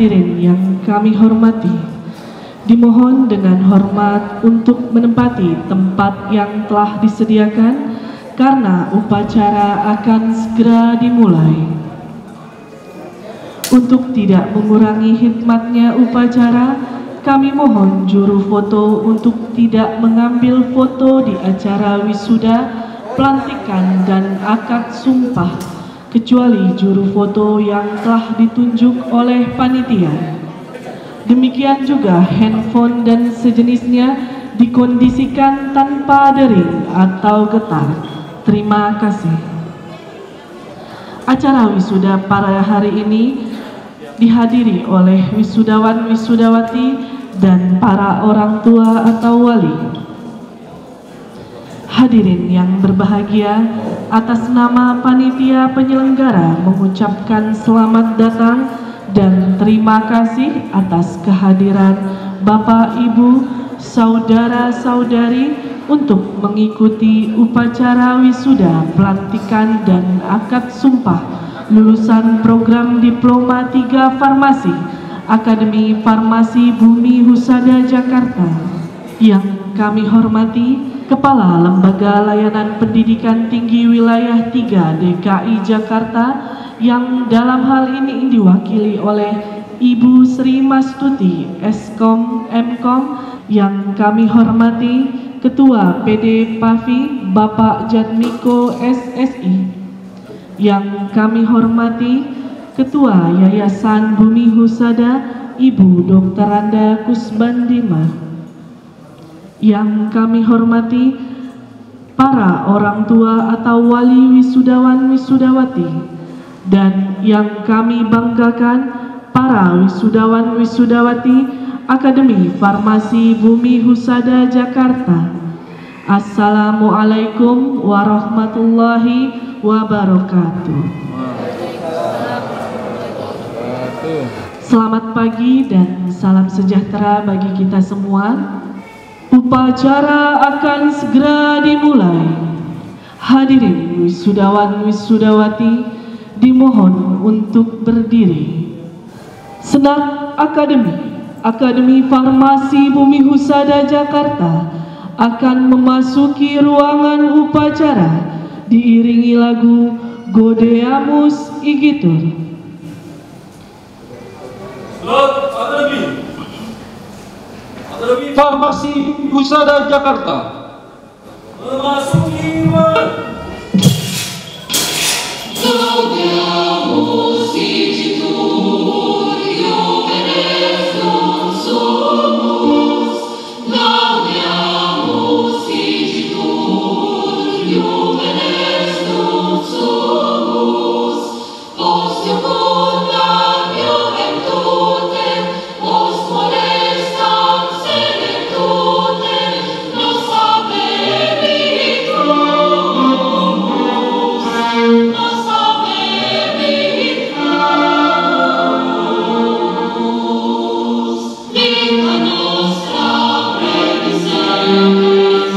Hadirin yang kami hormati, dimohon dengan hormat untuk menempati tempat yang telah disediakan karena upacara akan segera dimulai. Untuk tidak mengurangi hikmatnya upacara, kami mohon juru foto untuk tidak mengambil foto di acara wisuda, pelantikan, dan akad sumpah, kecuali juru foto yang telah ditunjuk oleh panitia. Demikian juga handphone dan sejenisnya dikondisikan tanpa dering atau getar. Terima kasih. Acara wisuda pada hari ini dihadiri oleh wisudawan-wisudawati dan para orang tua atau wali. Hadirin yang berbahagia, atas nama panitia penyelenggara mengucapkan selamat datang dan terima kasih atas kehadiran Bapak, Ibu, saudara-saudari untuk mengikuti upacara wisuda, pelantikan, dan akad sumpah lulusan program Diploma 3 Farmasi Akademi Farmasi Bumi Husada Jakarta. Yang kami hormati Kepala Lembaga Layanan Pendidikan Tinggi Wilayah 3 DKI Jakarta, yang dalam hal ini diwakili oleh Ibu Sri Mastuti Eskom Mkom. Yang kami hormati Ketua PD PAVI Bapak Jatmiko SSI. Yang kami hormati Ketua Yayasan Bumi Husada Ibu Dr. Randa Kusbandima. Yang kami hormati para orang tua atau wali wisudawan-wisudawati, dan yang kami banggakan para wisudawan-wisudawati Akademi Farmasi Bumi Husada Jakarta. Assalamualaikum warahmatullahi wabarakatuh. Selamat pagi dan salam sejahtera bagi kita semua. Upacara akan segera dimulai. Hadirin wisudawan-wisudawati dimohon untuk berdiri. Senat Akademi Farmasi Bumi Husada Jakarta akan memasuki ruangan upacara diiringi lagu Godeamus Igitur. Akademi Farmasi Husada Jakarta memasuki Godeamus Igitur, Juvenes non sumus. Gaudeamus Igitur, Juvenes non sumus. Post iucundam juventutem, post molestam sedentutem, nos habebit rumus, nos habebit rumus. Vita nostra brevis est,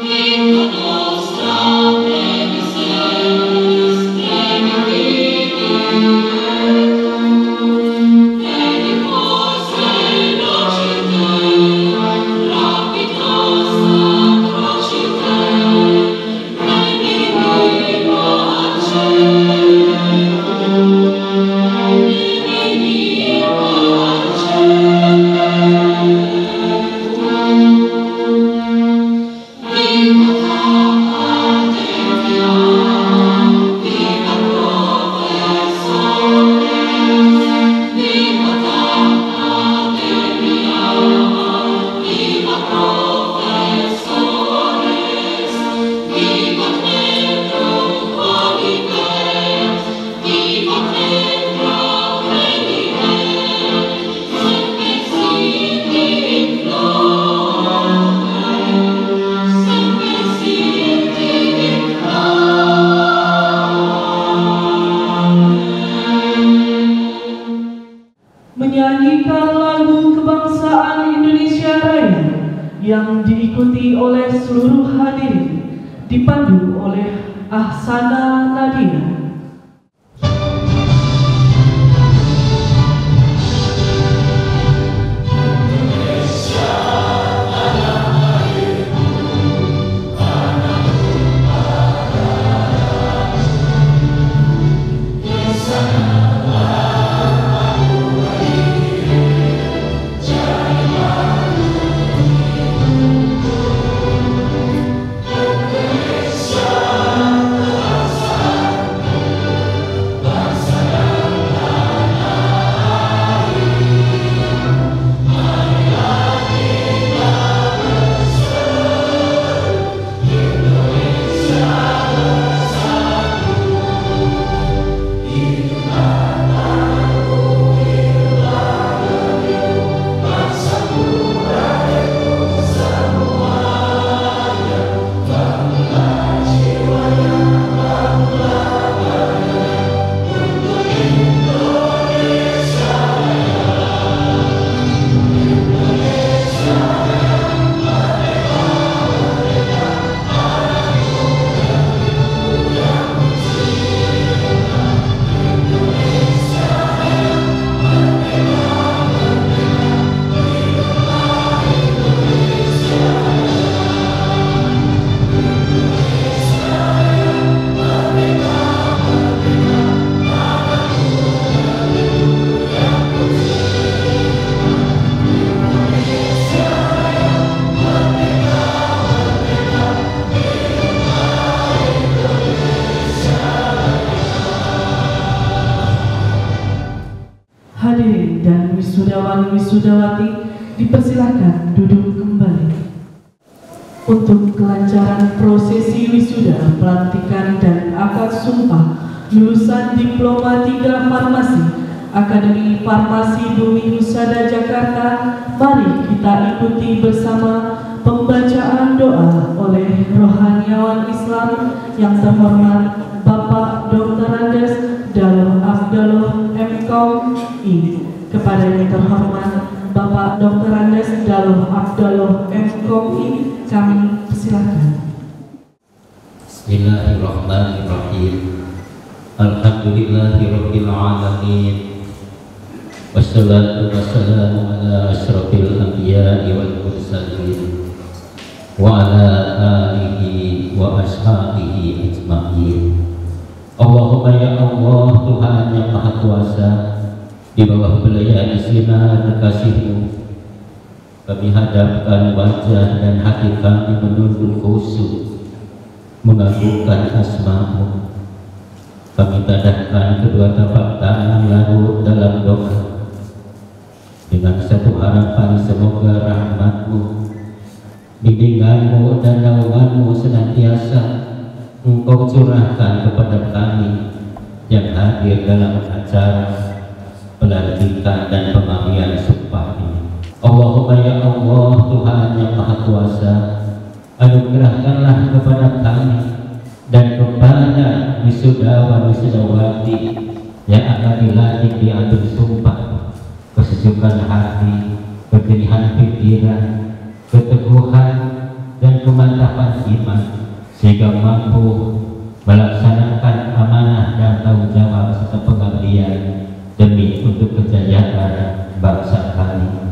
vita nostra brevis est, Venibus velocite, rapid nostra crocite, Venimi pace, Venimi pace. Viva Academia, viva professores, viva Academia, viva professores, viva Cnebra qualibet, viva Cnebra venibet, semper sit in flores, semper sit in menyanyikan lagu kebangsaan Indonesia Raya yang diikuti oleh seluruh hadirin, dipandu oleh Ahsana Nadia. persilahkan duduk kembali. Untuk kelancaran prosesi wisuda, pelantikan dan akad sumpah lulusan Diploma 3 Farmasi Akademi Farmasi Bumi Husada Jakarta, mari kita ikuti bersama pembacaan doa oleh rohaniawan Islam yang terhormat Bapak Dr. Andes Daloh Afdaloh M.Com. Kepada yang terhormat Bapak Dr. Andes Daloh Afdaloh M.Com. Kami persilakan. Bismillahirrahmanirrahim. Alhamdulillahirabbil alamin. Wassalatu wassalamu ala asyrafil anbiya'i wal mursalin wa ala alihi wa ashabihi ajma'in. Allahumma ya Allah, Tuhan yang Maha Kuasa, di bawah belayan sinar kasih-Mu kami hadapkan wajah dan hati kami menunduk khusyuk mengagungkan asma-Mu. Kami tadahkan kedua tapak tangan larut dalam doa dengan satu harapan semoga rahmat-Mu, bimbingan-Mu dan naungan-Mu senantiasa Engkau curahkan kepada kami yang hadir dalam acara pelantikan dan pengalian sumpah ini. Allahumma ya Allah, Tuhan yang Maha Kuasa, anugerahkanlah kepada kami dan kepada wisudawan wisudawati yang akan dilantik diambil sumpah kesejukan hati, kejernihan pikiran, keteguhan dan kemantapan iman, sehingga mampu melaksanakan amanah dan tanggung jawab serta pengabdian demi untuk kejayaan bangsa kami.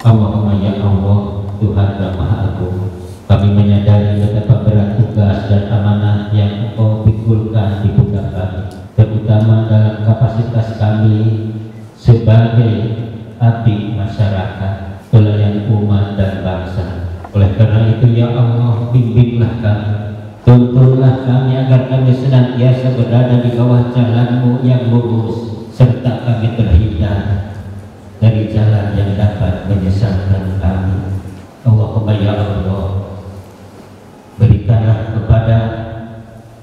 Allahumma ya Allah, Tuhan yang Maha Agung, kami menyadari betapa berat tugas dan amanah yang Engkau pikulkan di pundak kami, terutama dalam kapasitas kami sebagai abdi masyarakat, pelayan umat dan bangsa. Oleh karena itu ya Allah, bimbinglah kami, tuntunlah kami agar kami senantiasa berada di bawah jalan-Mu yang lurus, serta kami terhindar dari jalan yang dapat menyesatkan kami. Allahumma ya Allah, berikanlah kepada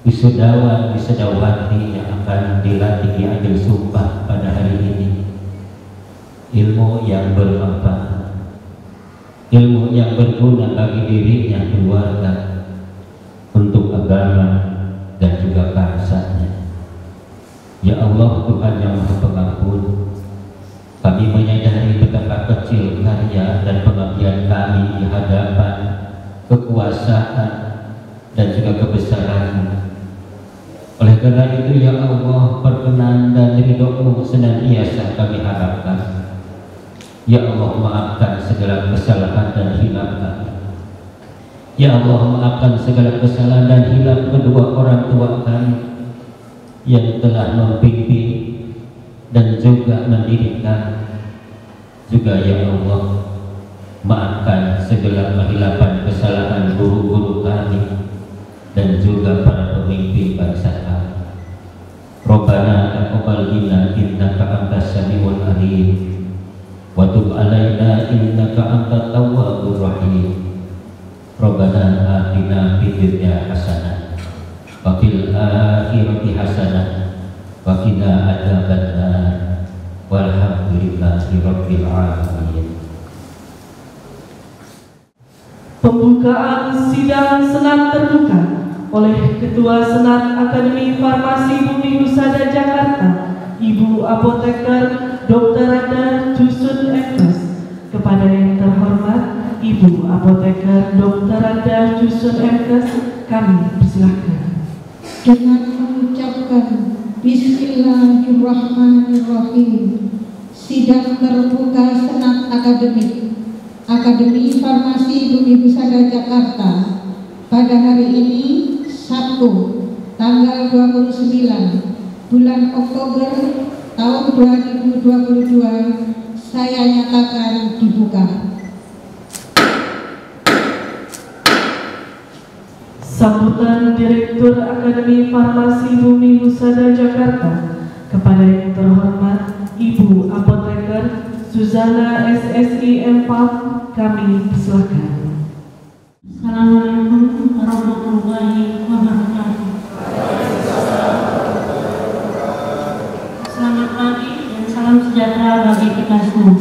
wisudawan wisudawati yang akan dilantik diambil sumpah pada hari ini ilmu yang bermanfaat, ilmu yang berguna bagi dirinya, keluarga, untuk agama dan juga bangsanya. Ya Allah, Tuhan yang Maha Pengampun, kami menyadari betapa kecil karya dan pengabdian kami di hadapan kekuasaan dan juga kebesaran-Mu. Oleh karena itu ya Allah, perkenan dan ridho-Mu senantiasa kami harapkan. Ya Allah, maafkan segala kesalahan dan hilaf kami. Ya Allah, maafkan segala kesalahan dan hilaf kedua orang tua kami yang telah membimbing dan juga mendidik kami. Juga ya Allah, maafkan segala kehilapan kesalahan guru-guru kami dan juga para pemimpin bangsa kami. Rabbana taqabbal minna innaka antas samiul alim wa tub alaina innaka antat tawwabur rahim. Rabbana atina fid dunya hasanah wa fil akhirati hasanah wa qina adzabannar. Walhamdulillahi rabbil alamin. Pembukaan sidang senat terbuka oleh Ketua Senat Akademi Farmasi Bumi Husada Jakarta, Ibu Apoteker Dr. Anda Dusun M.Kes. Kepada yang terhormat Ibu Apoteker Dr. Anda Dusun M.Kes, kami persilahkan. Dengan mengucapkan Bismillahirrahmanirrahim, sidang terbuka Senat Akademi Farmasi Bumi Husada Jakarta pada hari ini Sabtu tanggal 29 bulan Oktober tahun 2022 saya nyatakan dibuka. Sambutan Direktur Akademi Farmasi Bumi Husada Jakarta kepada yang terhormat Ibu Apoteker Suzana SSI 4, kami persilakan. Assalamualaikum warahmatullahi wabarakatuh. Selamat pagi dan salam sejahtera bagi kita semua.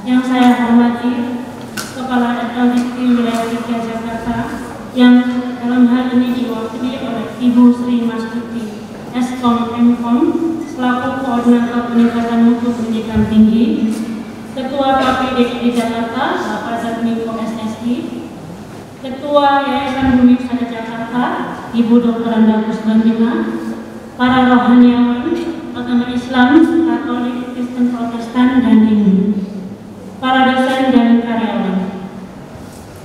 Yang saya hormati Kepala LDIP Wilayah 3 Jakarta yang dalam hal ini diwakili oleh Ibu Sri Mastuti Eskom Mkom selaku Koordinator Peningkatan Mutu Pendidikan Tinggi, Ketua KPD DKI Jakarta Bapak Zadmiko SSI, Ketua Yayasan Bumi Pusada Jakarta Ibu Dr. Anda Kusbandina, para rohaniawan agama Islam, Katolik, Kristen, Protestan, dan Hindu, para dosen dan karyawan,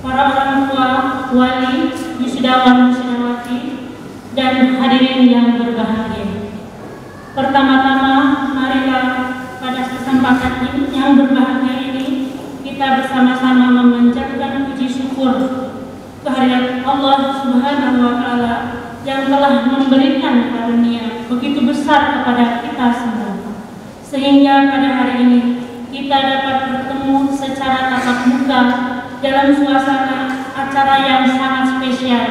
para orang tua, wali, wisudawan, wisudawati, dan hadirin yang berbahagia. Pertama-tama, marilah pada kesempatan ini yang berbahagia ini kita bersama-sama memanjatkan puji syukur kehadirat Allah Subhanahu wa Ta'ala yang telah memberikan karunia begitu besar kepada kita semua, sehingga pada hari ini kita dapat bertemu secara tatap muka dalam suasana acara yang sangat spesial.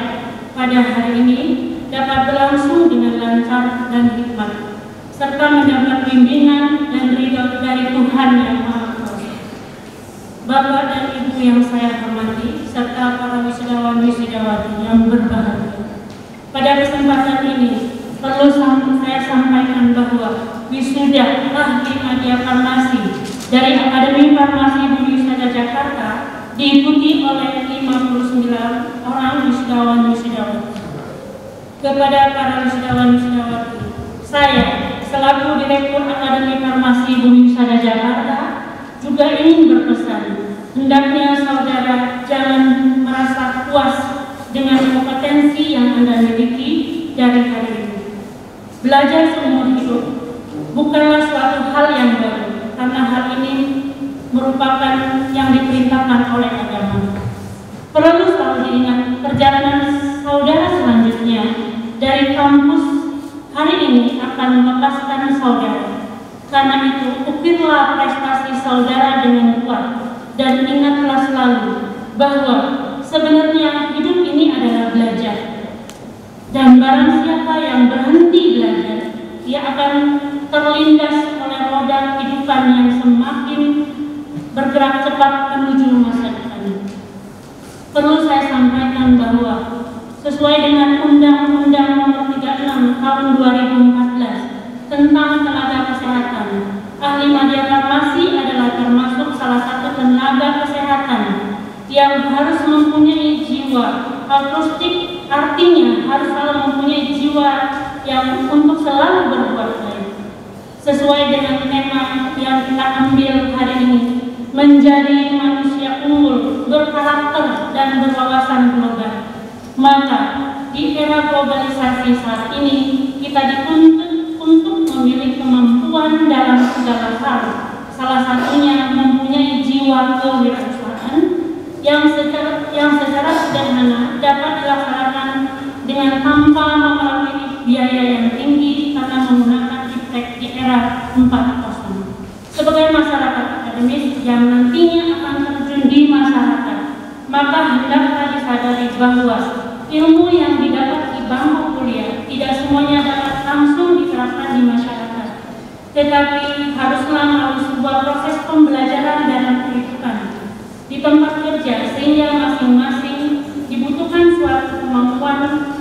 Pada hari ini dapat berlangsung dengan lancar dan hikmat, serta mendapat bimbingan dan ridho dari Tuhan Yang Maha Kuasa. Bapak dan Ibu yang saya hormati, serta para wisudawan-wisudawati yang berbahagia, pada kesempatan ini perlu saya sampaikan bahwa wisuda ahli media farmasi dari Akademi Farmasi Bumi Pusada Jakarta diikuti oleh 59 orang wisudawan-wisudawati. Kepada para wisudawan-wisudawati, saya selaku Direktur Akademi Farmasi Bumi Pusada Jakarta juga ingin berpesan, hendaknya saudara jangan merasa puas dengan kompetensi yang Anda miliki dari hari ini. Belajar seumur hidup bukanlah suatu hal yang baru, karena hal ini merupakan yang diperintahkan oleh agama. Perlu selalu diingat perjalanan saudara selanjutnya dari kampus hari ini akan melepaskan saudara. Karena itu, ukirlah prestasi saudara dengan kuat dan ingatlah selalu bahwa sebenarnya hidup ini adalah belajar. Dan barang siapa yang berhenti belajar, dia akan terlindas oleh roda kehidupan yang semakin bergerak cepat menuju masa depan. Perlu saya sampaikan bahwa sesuai dengan Undang-Undang Nomor 36 Tahun 2014 tentang tenaga kesehatan, ahli media farmasi adalah termasuk salah satu tenaga kesehatan yang harus mempunyai jiwa altruistik, artinya harus selalu mempunyai jiwa yang untuk selalu berbuat baik. Sesuai dengan tema yang kita ambil hari ini, menjadi manusia unggul, berkarakter dan berwawasan global. Maka di era globalisasi saat ini kita dituntut untuk memiliki kemampuan dalam segala hal. Salah satunya mempunyai jiwa kewirausahaan yang secara sederhana dapat dilaksanakan dengan tanpa melalui biaya yang tinggi karena menggunakan iptek di era 4.0. Sebagai masyarakat akademis yang nantinya akan terjun di masyarakat, maka hendaklah disadari bahwa ilmu yang didapat di bangku kuliah tidak semuanya dapat langsung diterapkan di masyarakat, tetapi haruslah melalui sebuah proses pembelajaran dalam kehidupan di tempat kerja, sehingga masing-masing dibutuhkan suatu kemampuan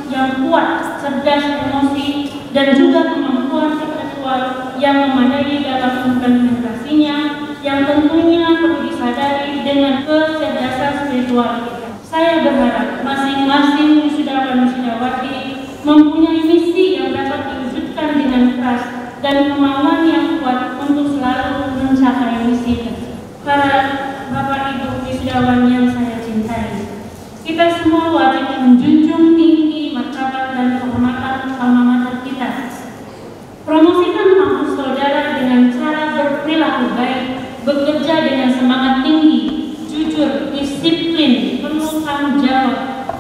yang kuat, cerdas emosi, dan juga kemampuan intelektual yang memadai dalam implementasinya, yang tentunya perlu disadari dengan kecerdasan spiritual kita. Saya berharap masing-masing wisudawan-wisudawati mempunyai misi yang dapat diwujudkan dengan keras dan kemauan yang kuat untuk selalu mencapai misi tersebut. Para Bapak Ibu wisudawan yang saya cintai, kita semua wajib menjunjung tinggi martabat dan kehormatan alma mater kita. Promosikan kampus saudara dengan cara berperilaku baik, bekerja dengan semangat tinggi, jujur, disiplin, penuh tanggung jawab.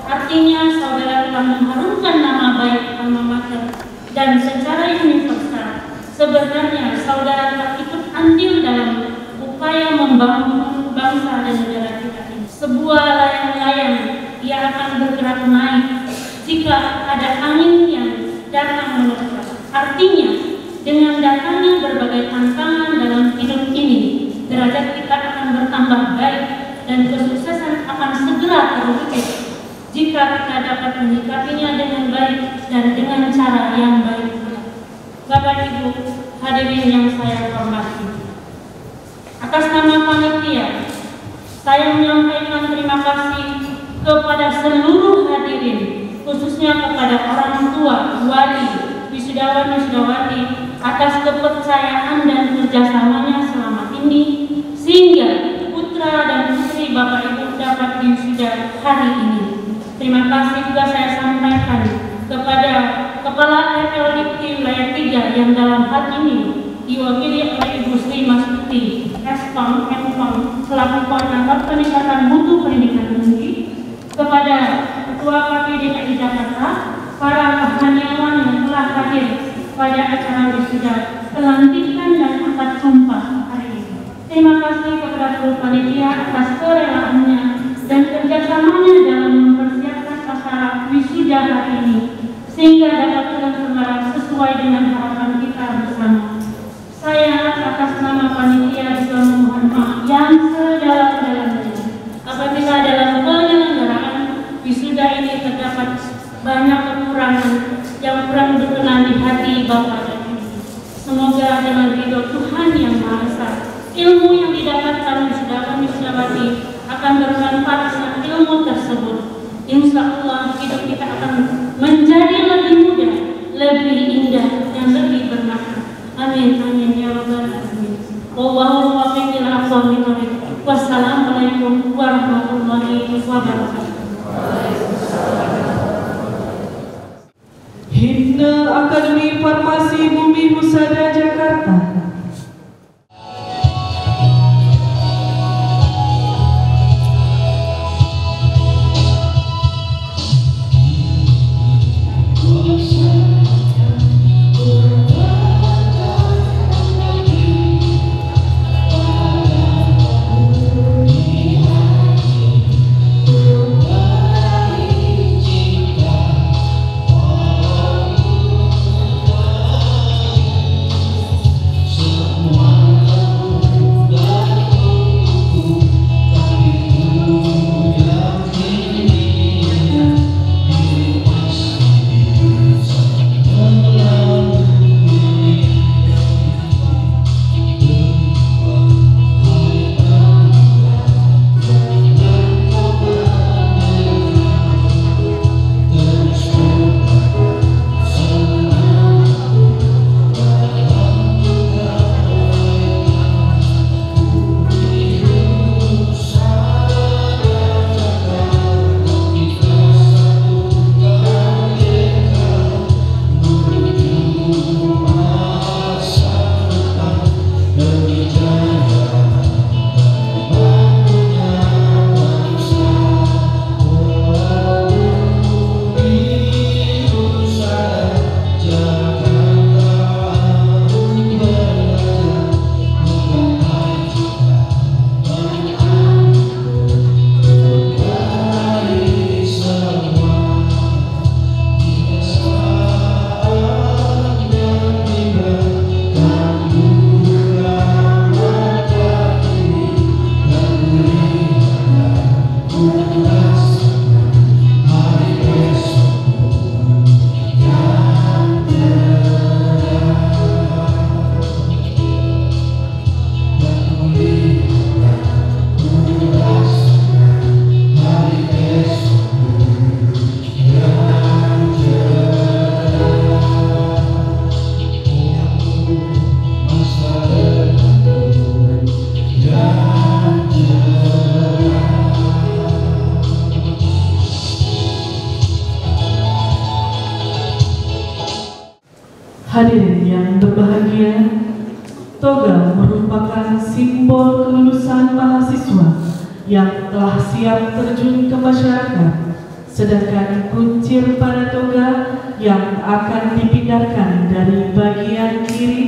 Artinya saudara telah mengharumkan nama baik alma mater, dan secara universal sebenarnya saudara telah ikut andil dalam berupaya membangun bangsa dan negara kita ini. Sebuah layang-layang yang akan bergerak naik jika ada angin yang datang menerpa. Artinya, dengan datangnya berbagai tantangan dalam hidup ini, derajat kita akan bertambah baik dan kesuksesan akan segera terwujud jika kita dapat menyikapinya dengan baik dan dengan cara yang baik. Bapak Ibu hadirin yang saya hormati, atas nama panitia, saya menyampaikan terima kasih kepada seluruh hadirin, khususnya kepada orang tua, wali, wisudawan wisudawati atas kepercayaan dan kerjasamanya selama ini, sehingga putra dan putri Bapak Ibu dapat diwisuda hari ini. Terima kasih juga saya sampaikan kepada Kepala RLDIPTI Wilayah 3 yang dalam hal ini diwakili oleh Ibu Sri Mastuti Espang Empang selaku Koordinator Peningkatan Mutu Pendidikan Tinggi, kepada Ketua KPD DKI Jakarta, para rohaniawan yang telah hadir pada acara wisuda, pelantikan dan akad sumpah hari ini. Terima kasih kepada seluruh panitia atas kerelaannya dan kerjasamanya dalam mempersiapkan acara wisuda hari ini, sehingga dapat terselenggara sesuai dengan harapan kita bersama. Saya atas nama panitia juga memohon maaf yang sedalam-dalamnya apabila dalam penyelenggaraan wisuda ini terdapat banyak kekurangan yang kurang berkenan di hati Bapak dan Ibu. Semoga dengan ridho Tuhan yang Maha Esa, ilmu yang didapatkan wisudawan wisudawati akan bermanfaat dengan ilmu tersebut. Insya Allah hidup kita akan menjadi lebih mudah, lebih indah, dan lebih bermakna. Amin, amin, ya rabbal alamin. Wallahu muwaffiq ila aqwamit thoriq. Wassalamualaikum warahmatullahi wabarakatuh. Himne Akademi Farmasi Bumi Husada Jakarta. Hadirin yang berbahagia, toga merupakan simbol kelulusan mahasiswa yang telah siap terjun ke masyarakat, sedangkan kuncir pada toga yang akan dipindahkan dari bagian kiri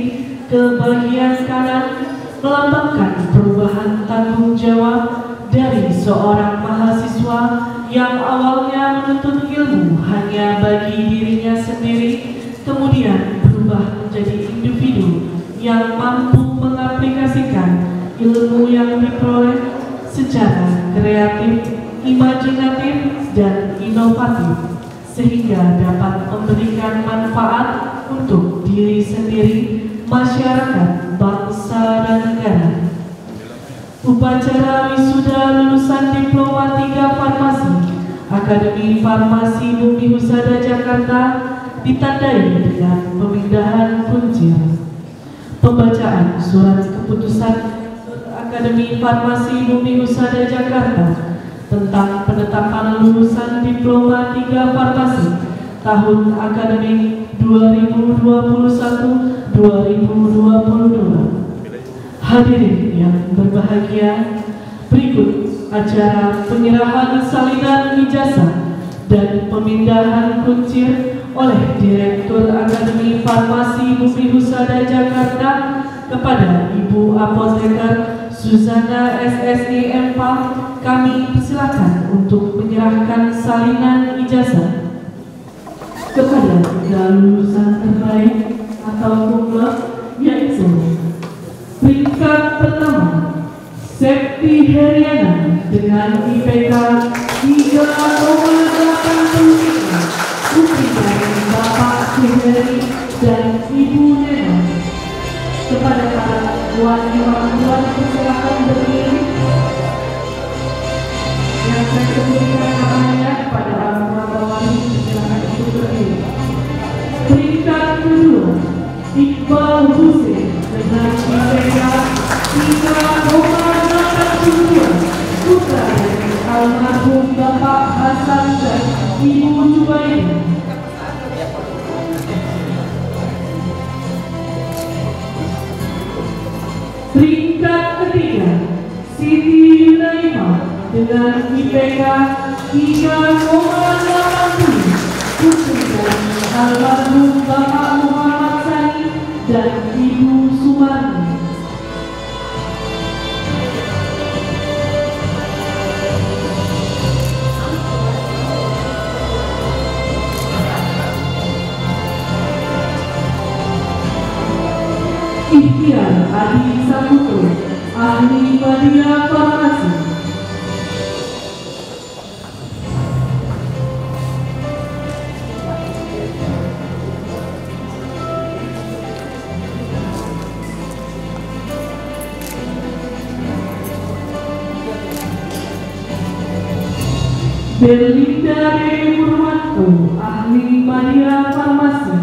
ke bagian kanan melambangkan perubahan tanggung jawab dari seorang mahasiswa yang awalnya menuntut ilmu hanya bagi dirinya sendiri, kemudian berubah menjadi individu yang mampu mengaplikasikan ilmu yang diperoleh secara kreatif, imajinatif, dan inovatif, sehingga dapat memberikan manfaat untuk diri sendiri, masyarakat, bangsa, dan negara. Upacara wisuda lulusan Diploma 3 Farmasi Akademi Farmasi Bumi Husada Jakarta ditandai dengan pemindahan kuncir. Pembacaan surat keputusan Akademi Farmasi Bumi Husada Jakarta tentang penetapan lulusan Diploma 3 Farmasi tahun akademik 2021-2022. Hadirin yang berbahagia, berikut acara penyerahan salinan ijazah dan pemindahan kuncir oleh Direktur Akademi Farmasi Bumi Husada Jakarta kepada Ibu Apoteker Suzana SSI MPA. Kami persilakan untuk menyerahkan salinan ijazah kepada 3 lulusan terbaik atau kumlot, yaitu peringkat pertama Septi Heriana dengan IPK 3,83, putri dari Bapak Suheri dan Ibu Nena. Kepada para tuan persilakan berdiri. Yang saya sebutkan namanya kepada orang tua bawahnya persilakan untuk berdiri. Peringkat kedua Iqbal Hussein dengan IPK 3,82, putra dari almarhum Bapak Hasan dan Ibu Jubaida. Peringkat ketiga Siti Yunaima dengan IPK 3,80, putri dari almarhum Bapak Muhammad Sani dan Ibu Sumarni. Ikhtiar Adi Saputro, ahli media farmasi. Belinda Dewi Purwanto, ahli media farmasi.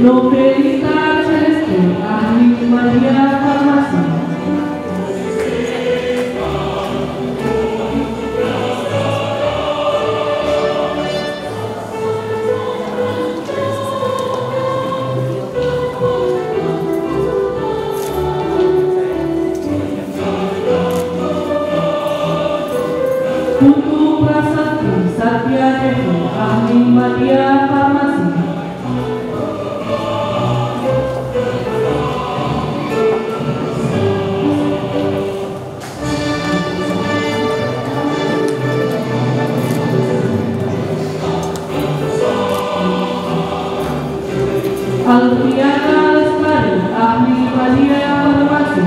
Novelita Celeste, ahli media farmasi. Putu Prasasti Satya Devi, ahli media farmasi. Alfiana Lestari, ahli media farmasi.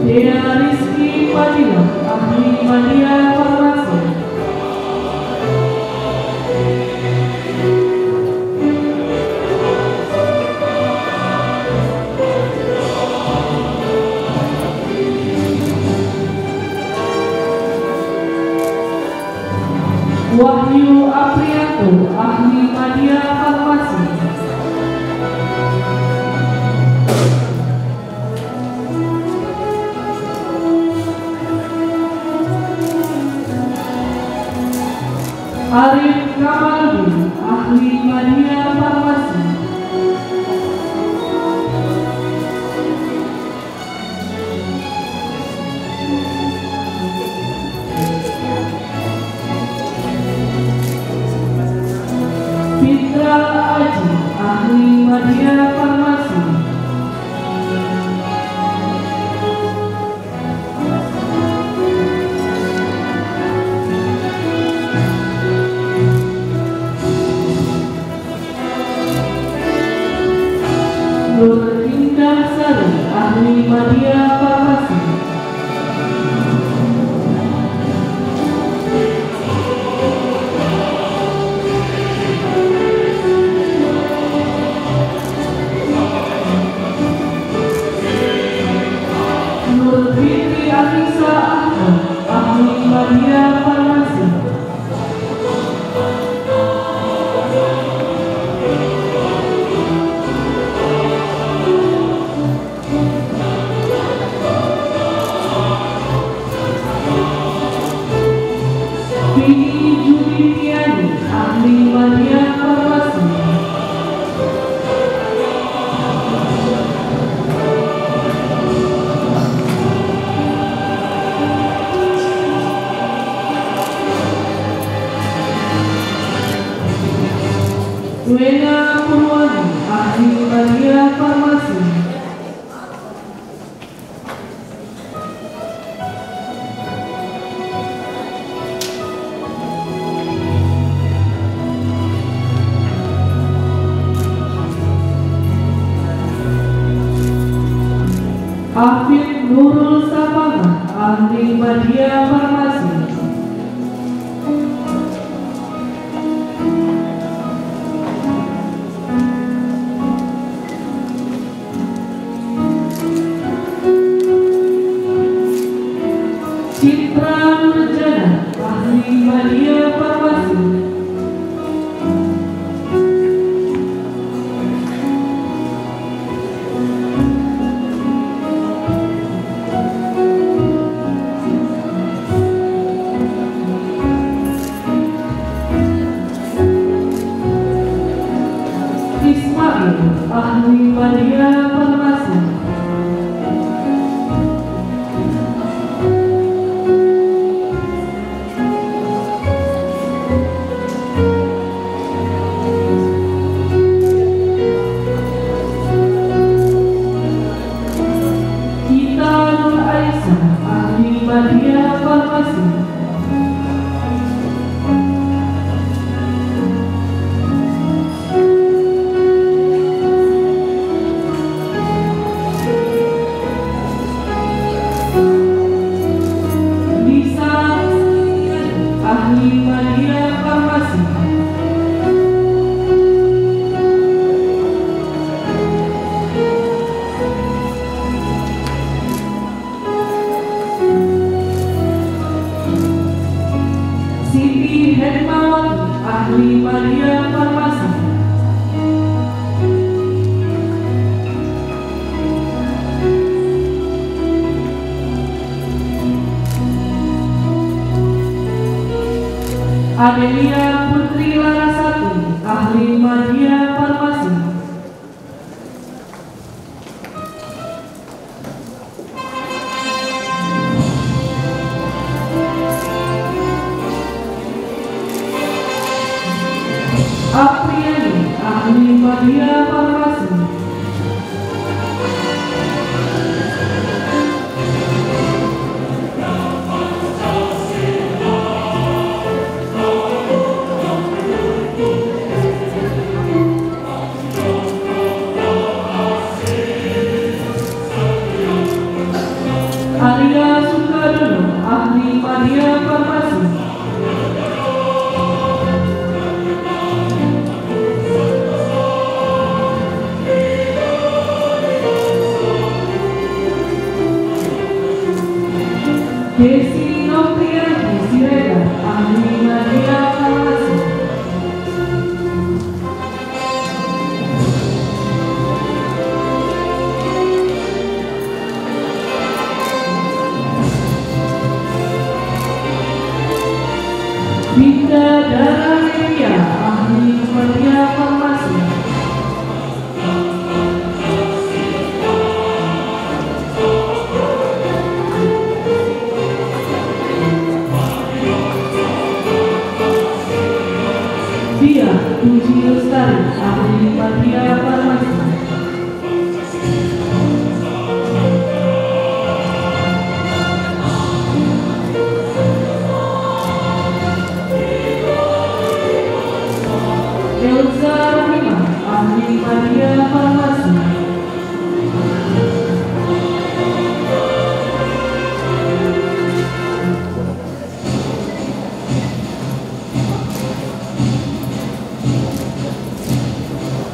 Dea Rizky Fadila, ahli media farmasi. Wahyu Aprianto, ahli media farmasi. Arif Kamaludin, ahli media farmasi. Fitra Aji, ahli media farmasi. Nur Indah Sari, ahli media farmasi. Nur Fitri Anissa Ahmad, ahli media farmasi. Vini Juliani, ahli media farmasi. Wena Purwani, ahli media farmasi. Afif Nurul Sapaman, ahli media farmasi. Citra Nurjana, ahli media farmasi. Ismail, ahli media farmasi. Gita Nur Aisyah, ahli media farmasi. Lisa ahli media farmasi. Siti Hermawati, ahli media farmasi. Adelia Putri Larasati, ahli media farmasi. Apriani, ahli media farmasi. Arya Sukadono, ahli media farmasi. Desi Noprianti Siregar, ahli media farmasi. Binda Daramedia, ahli media farmasi. Dia Puji Lestari, ahli media farmasi. Elza Rima, ahli media farmasi.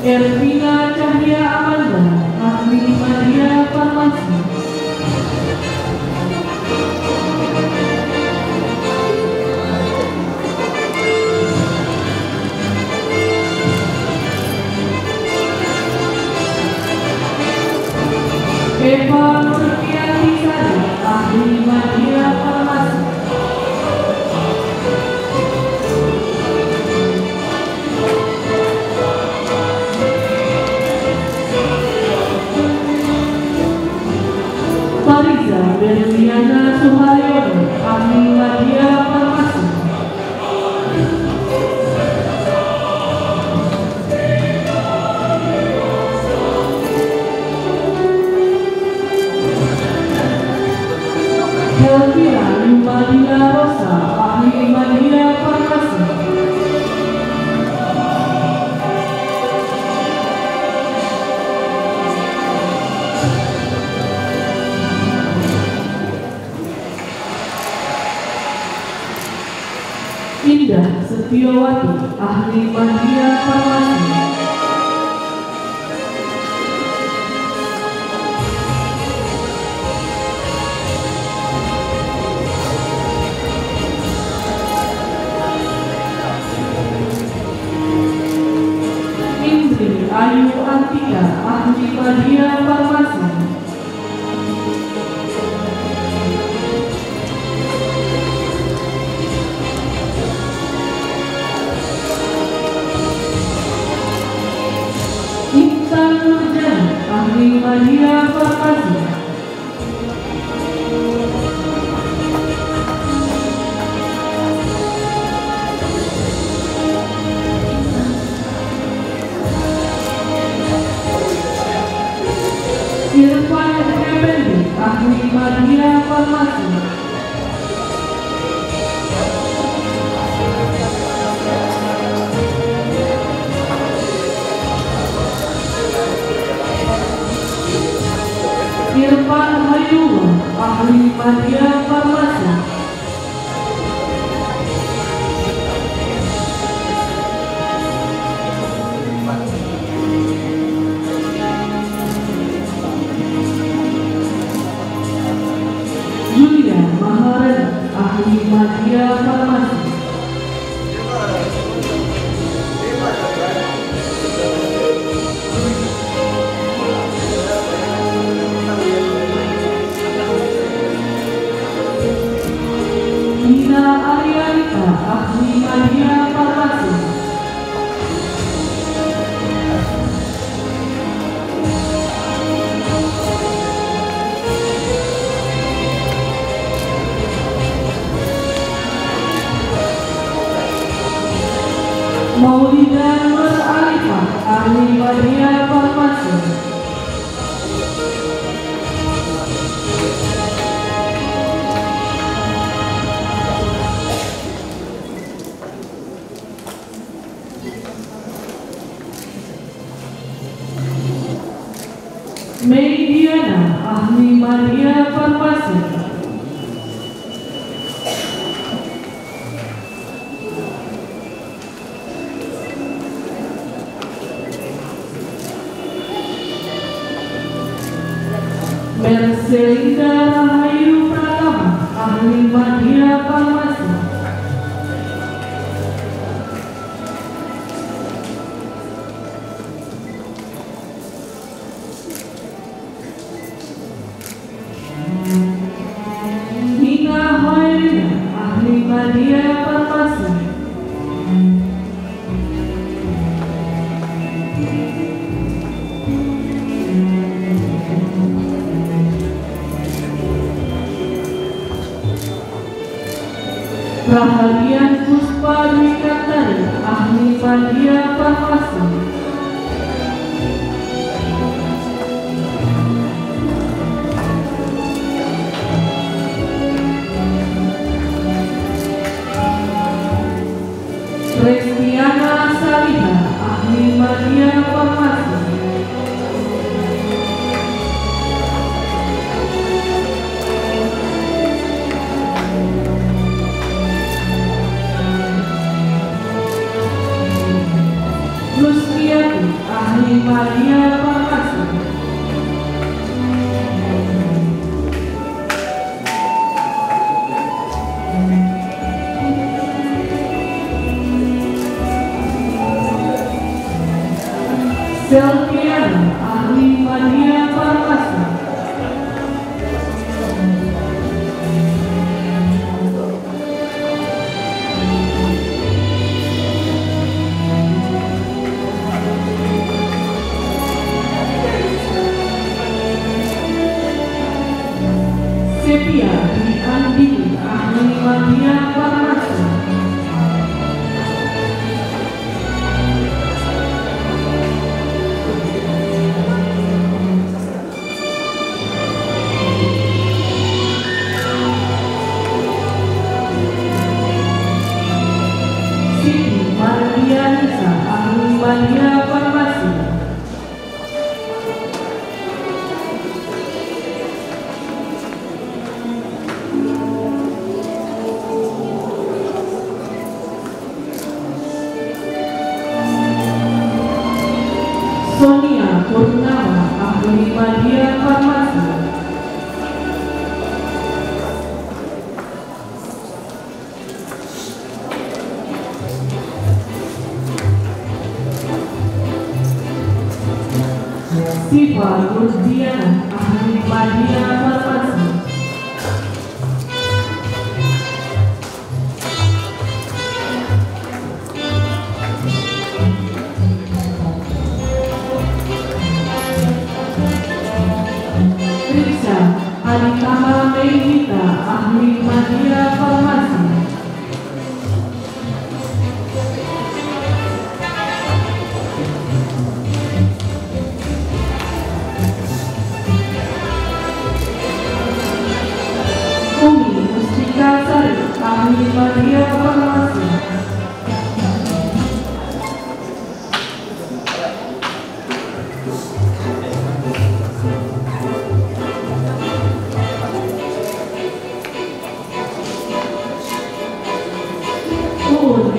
Ervina Cahya Amanda, ahli media farmasi. Eva Nurfianti Sari, ahli media farmasi. Fariza Berliana Suharyono, ahli media farmasi. Elvira Yumadina Rosa, ahli media farmasi. Indah Setiawati, ahli media farmasi. Indri Ayu Antika, ahli media farmasi. Intan Nurjana, ahli media farmasi. Irfan Effendi, ahli media farmasi. Irfan Hayullah, ahli media farmasi. Julia Maharani, ahli media farmasi. Nina Arianita, ahli media farmasi. Maulida Nur Alifah, ahli media farmasi. Mediana, ahli media farmasi. Mercelinda Rahayu Pratama, ahli media farmasi. Nina Hoirina, ahli media farmasi. Rahadian Puspa Dwi Kantari, ahli media farmasi. Restiana Salina, ahli media farmasi. Rusmiati, ahli media farmasi. Selviana, ahli media farmasi. Sepia Dwi Andini, ahli media farmasi. Siti Mardianisa, ahli media farmasi. Sonia Purnama, ahli media farmasi. Siva Rusdiana, ahli media farmasi. Riksa Aditama Mehita, ahli media farmasi. Umi Mustika Sari, ahli media farmasi.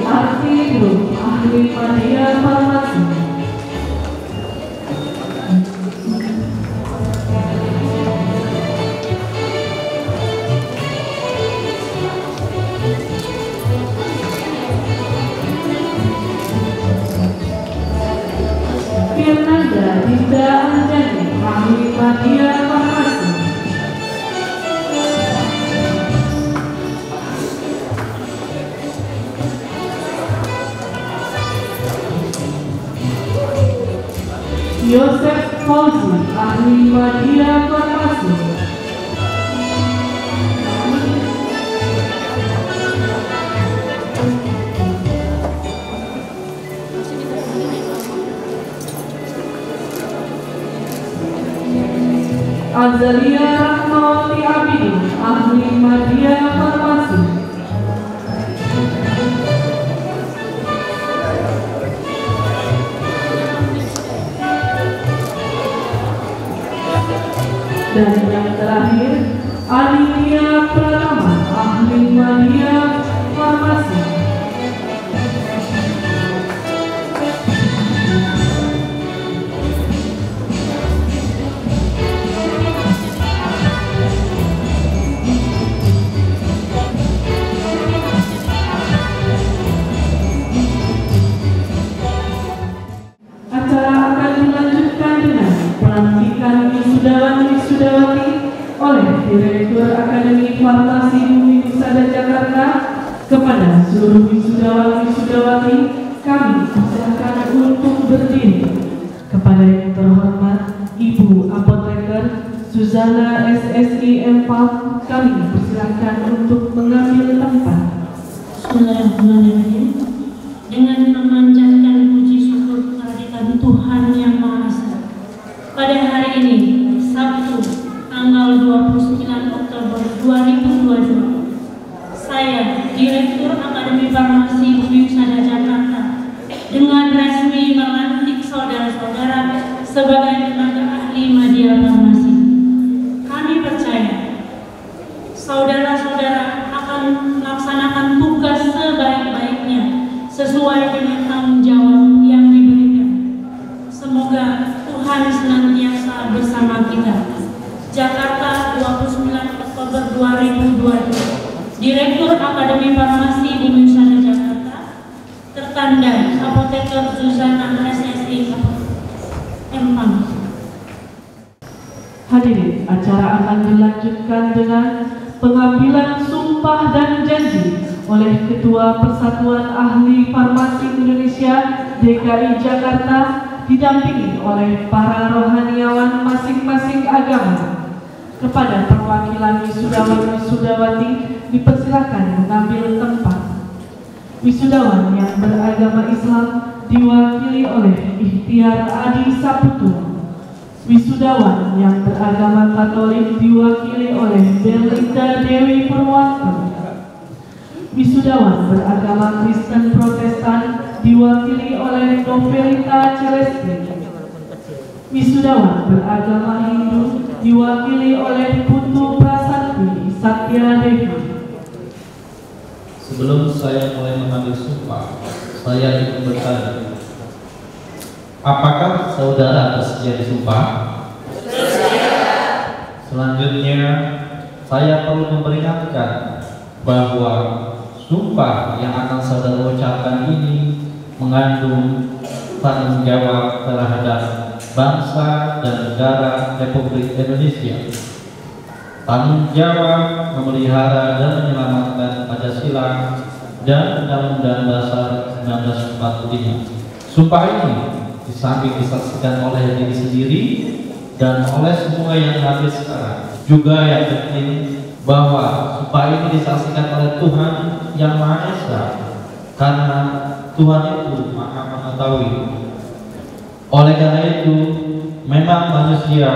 Arti Group, ahli media farmasi. Firnanda Dinda Anjani, ahli media farmasi. Yosef Fauzi, ahli media farmasi. Azalia Rahmawati Abidin, ahli media farmasi. Dan yang terakhir, Aditya Pratama, ahli media farmasi. Acara akan dilanjutkan dengan pelantikan wisudawan-wisudawati oleh Direktur Akademi Farmasi Bumi Pusada Jakarta. Kepada seluruh wisudawan-wisudawati, kami persilakan untuk berdiri. Kepada yang terhormat Ibu Apoteker Suzana SSI M. kami persilakan untuk mengambil tempat. Direktur Akademi Farmasi UPI Husada Jakarta, dengan resmi melantik saudara-saudara sebagai tenaga ahli media farmasi. Kami percaya saudara-saudara akan melaksanakan tugas sebaik-baiknya sesuai dengan tanggung jawab yang diberikan. Semoga Tuhan senantiasa bersama kita. Jakarta, 29 Oktober 2022. Direktur Akademi Farmasi UPI Husada Jakarta, tertanda Apoteker Zuzana SSI Empang. Hadirin, acara akan dilanjutkan dengan pengambilan sumpah dan janji oleh Ketua Persatuan Ahli Farmasi Indonesia DKI Jakarta, didampingi oleh para rohaniawan masing-masing agama. Kepada perwakilan wisudawan-wisudawati dipersilakan mengambil tempat. Wisudawan yang beragama Islam diwakili oleh Ikhtiar Adi Saputra. Wisudawan yang beragama Katolik diwakili oleh Belinda Dewi Purwanto. Wisudawan beragama Kristen Protestan diwakili oleh Novelita Celesti. Wisudawan beragama Hindu diwakili oleh Putu Prasasti Satya Devi. Sebelum saya mulai mengambil sumpah, saya ingin bertanya, apakah saudara bersedia disumpah? Selanjutnya, saya perlu memperingatkan bahwa sumpah yang akan saudara ucapkan ini mengandung tanggung jawab terhadap bangsa dan negara Republik Indonesia. Tanggung jawab memelihara dan menyelamatkan Pancasila dan Undang-Undang Dasar 1945. Sumpah ini di samping disaksikan oleh diri sendiri dan oleh semua yang hadir sekarang, juga yang penting bahwa sumpah ini disaksikan oleh Tuhan yang Maha Esa, karena Tuhan itu Maha Mengetahui. Oleh karena itu, memang manusia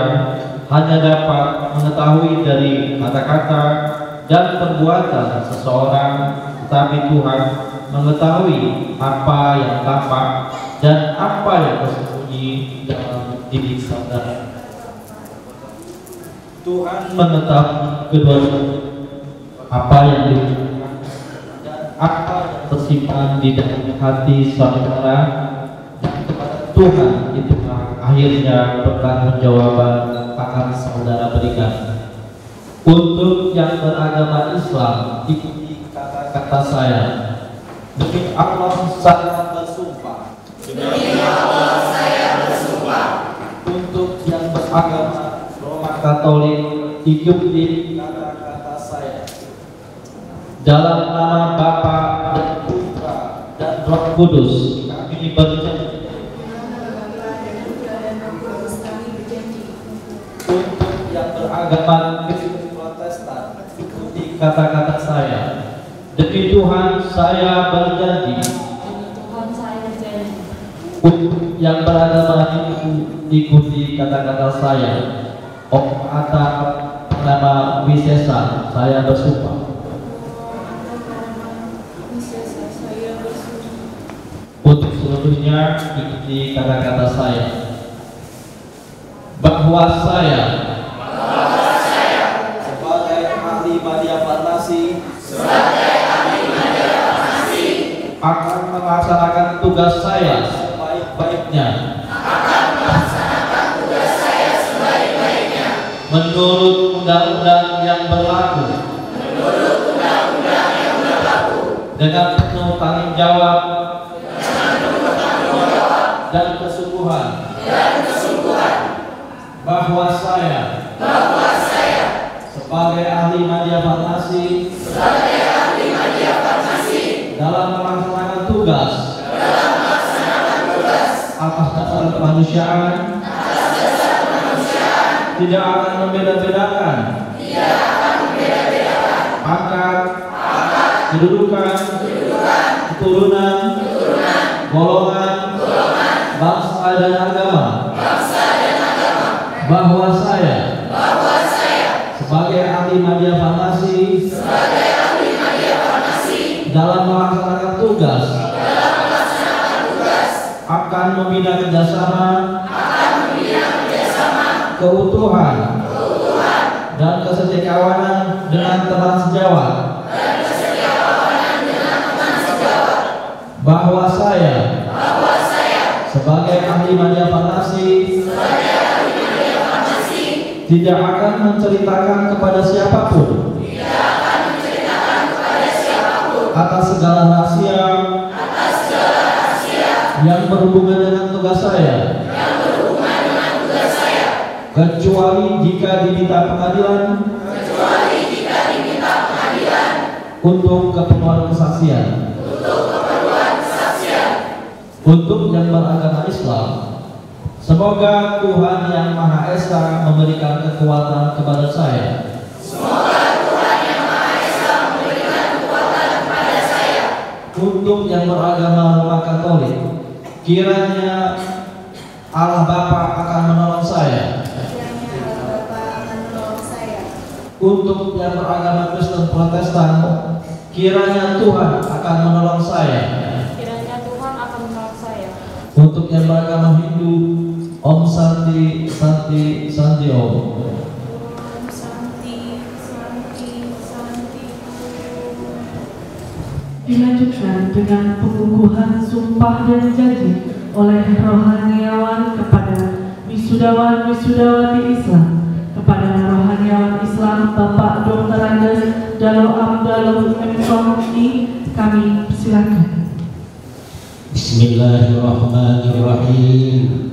hanya dapat mengetahui dari kata-kata dan perbuatan seseorang, tetapi Tuhan mengetahui apa yang tampak dan apa yang tersembunyi dalam diri saudara. Tuhan mengetahui kedua-duanya, apa yang dilakukan dan apa yang tersimpan di dalam hati saudara. Tuhan itulah akhirnya pertanggungjawaban akan saudara berikan. Untuk yang beragama Islam, ikuti kata-kata saya. Demi Allah saya bersumpah. Demi Allah saya bersumpah. Untuk yang beragama Roma Katolik, ikuti kata-kata saya. Dalam nama Bapa dan Putra dan Roh Kudus, kami berjanji. Untuk yang beragama Kristen Protestan, ikuti kata-kata saya. Demi Tuhan saya berjanji. Untuk yang beragama Hindu, ikuti kata-kata saya. Om atas nama Wisesa saya bersumpah. Untuk seluruhnya ikuti kata-kata saya. Bahwa saya sebagai ahli media farmasi akan melaksanakan tugas saya sebaik-baiknya menurut undang-undang yang berlaku dengan penuh tanggung jawab dan kesungguhan. Bahwa saya sebagai ahli media farmasi dalam melaksanakan tugas atas dasar kemanusiaan tidak akan membeda-bedakan pangkat, kedudukan, keturunan, golongan, bangsa dan agama. Bahwa saya sebagai ahli media farmasi dalam melaksanakan tugas akan membina kerjasama, keutuhan, dan kesetiakawanan dengan teman sejawat, bahwa saya sebagai ahli media farmasi tidak akan menceritakan kepada siapapun atas segala rahasia yang berhubungan dengan tugas saya, kecuali jika diminta pengadilan untuk keperluan kesaksian. Untuk yang beragama Islam, semoga Tuhan Yang Maha Esa memberikan kekuatan kepada saya. Untuk yang beragama Roma Katolik, kiranya Allah Bapa akan menolong saya. Untuk yang beragama Kristen Protestan, kiranya Tuhan akan menolong saya. Untuk yang beragama Hindu, Om Santi Santi Santi Om. Dilanjutkan dengan pengukuhan sumpah dan janji oleh rohaniawan kepada wisudawan-wisudawati Islam. Kepada rohaniawan Islam Bapak Dr. Andes Dalo Abdallah M.I. kami persilakan. Bismillahirrahmanirrahim.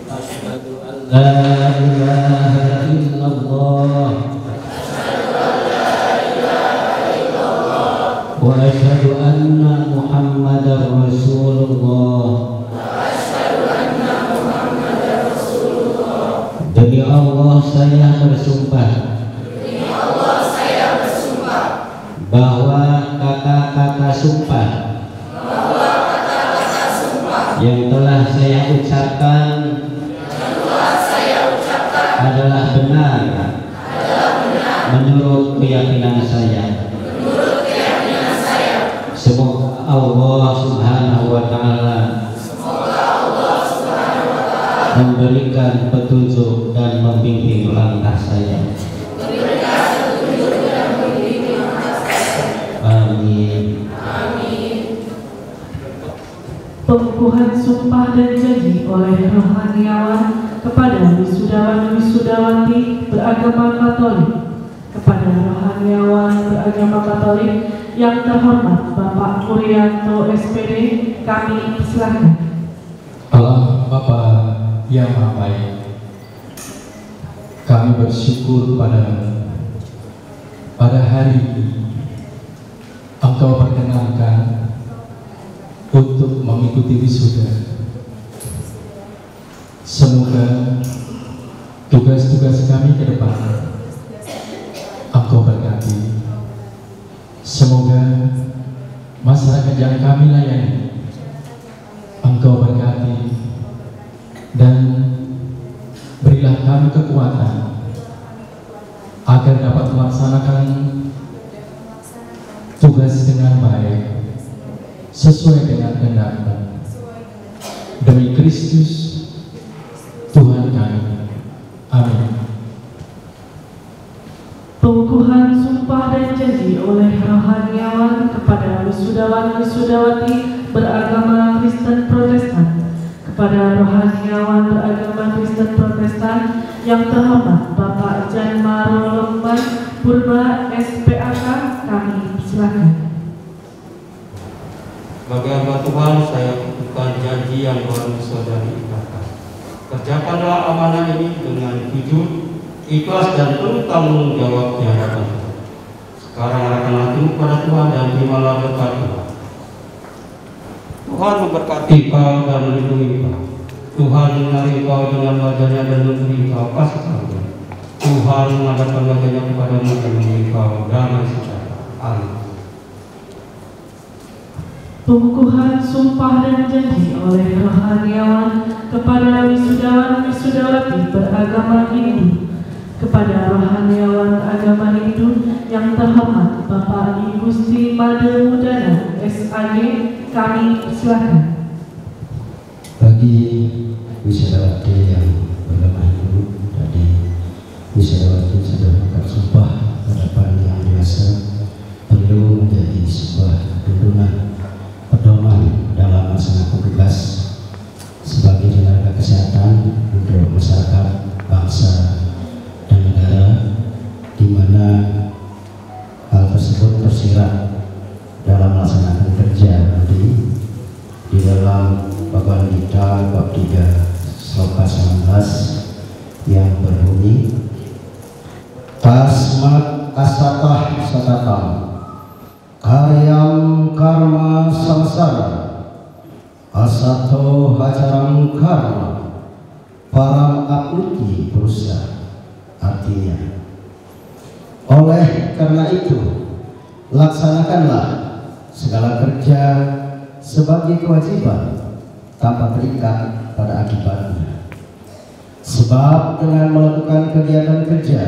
Asyhadu an la ilaha illallah wa asyhadu anna Muhammadar Rasulullah. Demi Allah saya bersumpah bahwa kata-kata sumpah yang telah saya ucapkan adalah benar menurut keyakinan saya. Semoga Allah Subhanahu wa Ta'ala memberikan petunjuk dan membimbing langkah saya. Amin. Pengukuhan sumpah dan janji oleh rohaniawan kepada wisudawan-wisudawati beragama Katolik. Kepada rohaniawan beragama Katolik yang terhormat Bapak Murianto SPD, kami persilakan. Allah Bapa yang Maha Baik, kami bersyukur pada hari ini Engkau perkenankan untuk mengikuti wisuda. Semoga tugas-tugas kami ke depan Engkau berkati. Semoga masyarakat yang kami layani Engkau berkati, dan berilah kami kekuatan agar dapat melaksanakan tugas dengan baik sesuai dengan kehendak-Mu. Demi Kristus Tuhan kami. Amin. Pengukuhan sumpah dan janji oleh rohaniawan kepada wisudawan-wisudawati beragama Kristen Protestan. Kepada rohaniawan beragama Kristen Protestan yang terhormat Bapak Jan Maro Lemban Purba SPAK, kami silakan. Bagi hamba Tuhan, saya bukan janji yang baru saudari ikatkan. Kerjakanlah amanah ini dengan jujur, ikhlas dan penuh tanggung jawab di hadapan Tuhan. Sekarang arahkanlah hatimu kepada Tuhan dan terimalah berkat Tuhan. Tuhan memberkati kau dan melindungi kau. Tuhan menarik kau dengan wajahnya dan memberi kau kasih karunia. Tuhan menghadapkan wajahnya kepadamu dan memberi kau damai sejahtera. Amin. Pengukuhan sumpah dan janji oleh rohaniawan kepada wisudawan-wisudawati beragama Hindu. Kepada rohaniawan agama Hindu yang terhormat Bapak Ibu Gusti Made Mudana SAG, kami silakan. Bagi wisudawati yang beragama Hindu, tadi wisudawati sudah bersumpah hadapan yang biasa perlu menjadi sebuah tuntunan pedoman dalam melaksanakan tugas sebagai tenaga kesehatan untuk masyarakat, bangsa, dan negara, di mana hal tersebut tersirat dalam melaksanakan kerja di dalam Bhagavad Gita bab 3 sloka 19 yang berbunyi Tasmat asatah satatam karyam karma samsara asato hajaram karma param apluti purusa. Artinya, oleh karena itu laksanakanlah segala kerja sebagai kewajiban tanpa terikat pada akibatnya. Sebab dengan melakukan kegiatan kerja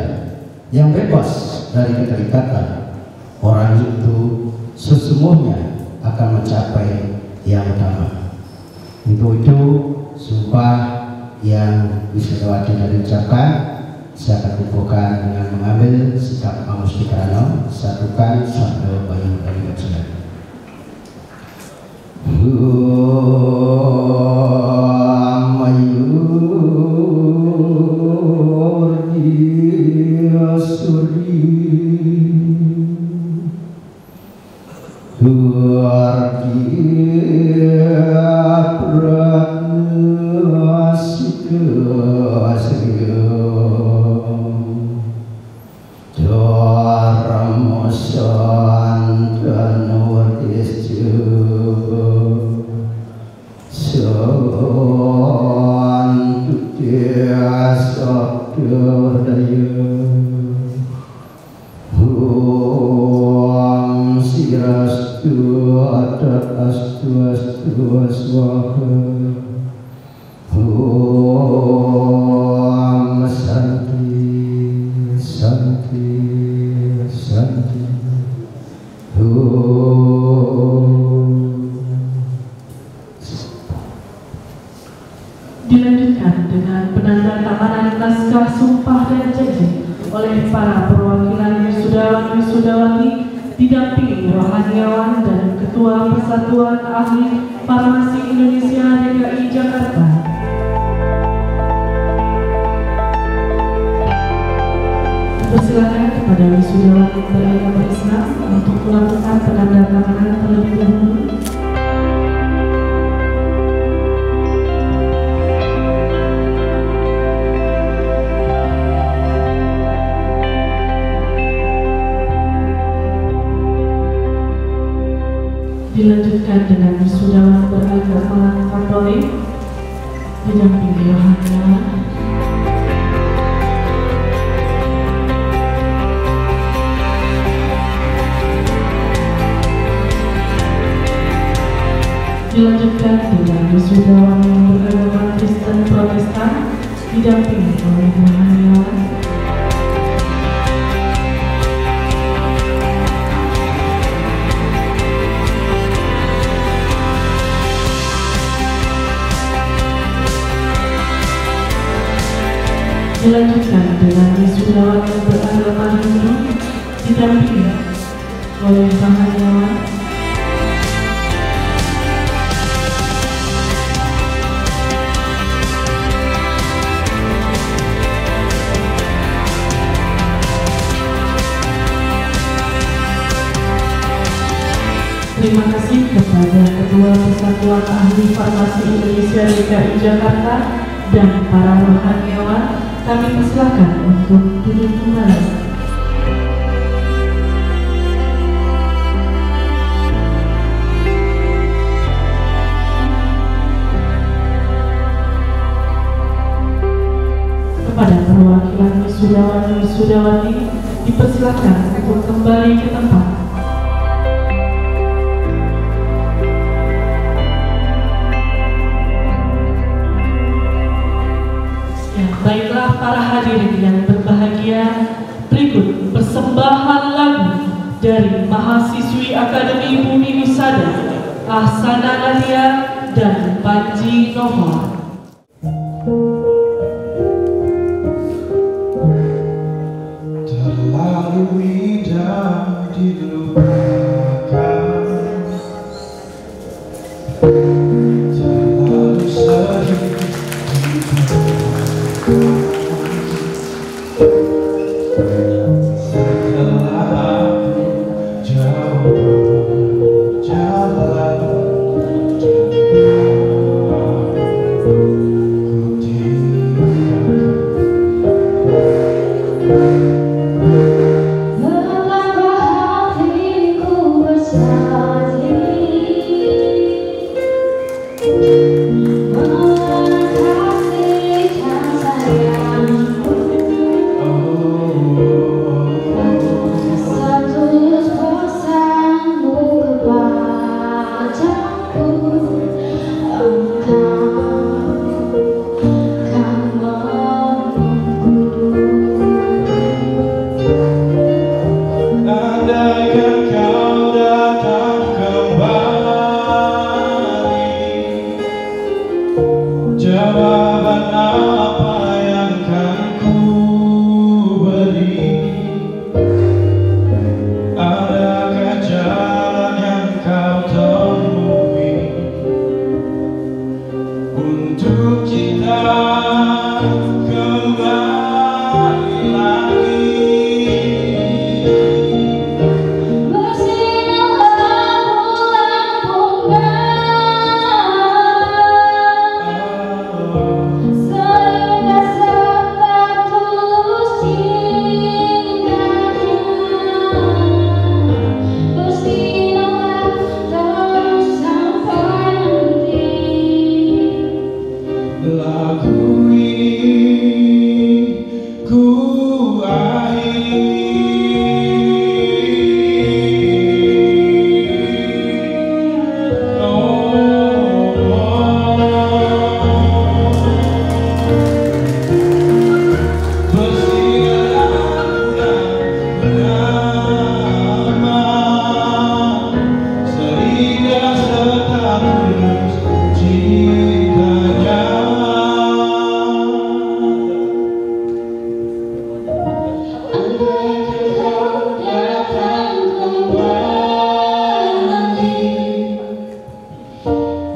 yang bebas dari keterikatan, orang itu sesungguhnya akan mencapai yang utama. Untuk itu, sumpah yang wisudawati dari ucapkan saya akan kumpulkan dengan mengambil sikap Amustikarano, satukan sambil bayu dari kajian. Dilanjutkan dengan penandatanganan naskah sumpah dan janji oleh para perwakilan wisudawan-wisudawati didampingi rohaniawan dan Ketua Persatuan Ahli Farmasi Indonesia DKI Jakarta. Persilakan kepada wisudawan beragama Islam untuk melakukan penandatanganan terlebih dahulu. Dilanjutkan dengan wisudawan beragama Katolik didampingi rohaniawan. Dilanjutkan dengan wisudawan yang beragama Kristen Protestan didampingi oleh rohaniawan. Dilanjutkan dengan wisudawan yang beragama Hindu didampingi oleh rohaniawan. Terima kasih kepada Ketua Persatuan Ahli Farmasi Indonesia DKI Jakarta dan para rohaniawan. Kami persilakan untuk duduk kembali. Kepada perwakilan wisudawan-wisudawati dipersilakan untuk kembali ke tempat. Baiklah para hadirin yang berbahagia, dari mahasiswi Akademi Bumi Husada, Ahsana Nadia dan Panji Nova. Terlalu indah dilupakan, terlalu sedih setelah jauh berjalan, jawaban apa yang kan ku beri? Adakah jalan yang kau temui untuk kita kembali lagi? Lagu ini ku akhiri. Bersihlah bernama sehingga setulus cintanya.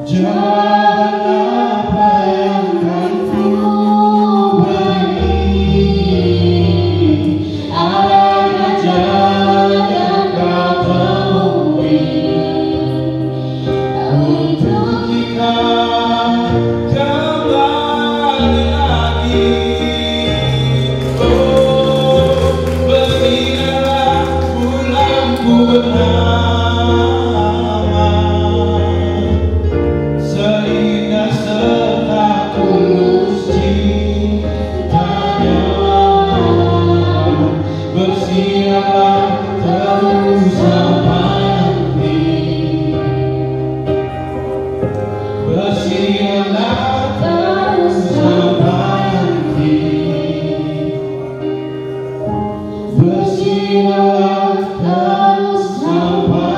Jawaban apa yang kan ku beri? Adakah jalan yang kau temui untuk kita kembali lagi? Oh, berilah bulan purnama sehingga serta tulus cintanya. Bersiaplah terus sampai nanti. Bersiaplah terus sampai nanti. Bersiaplah terus sampai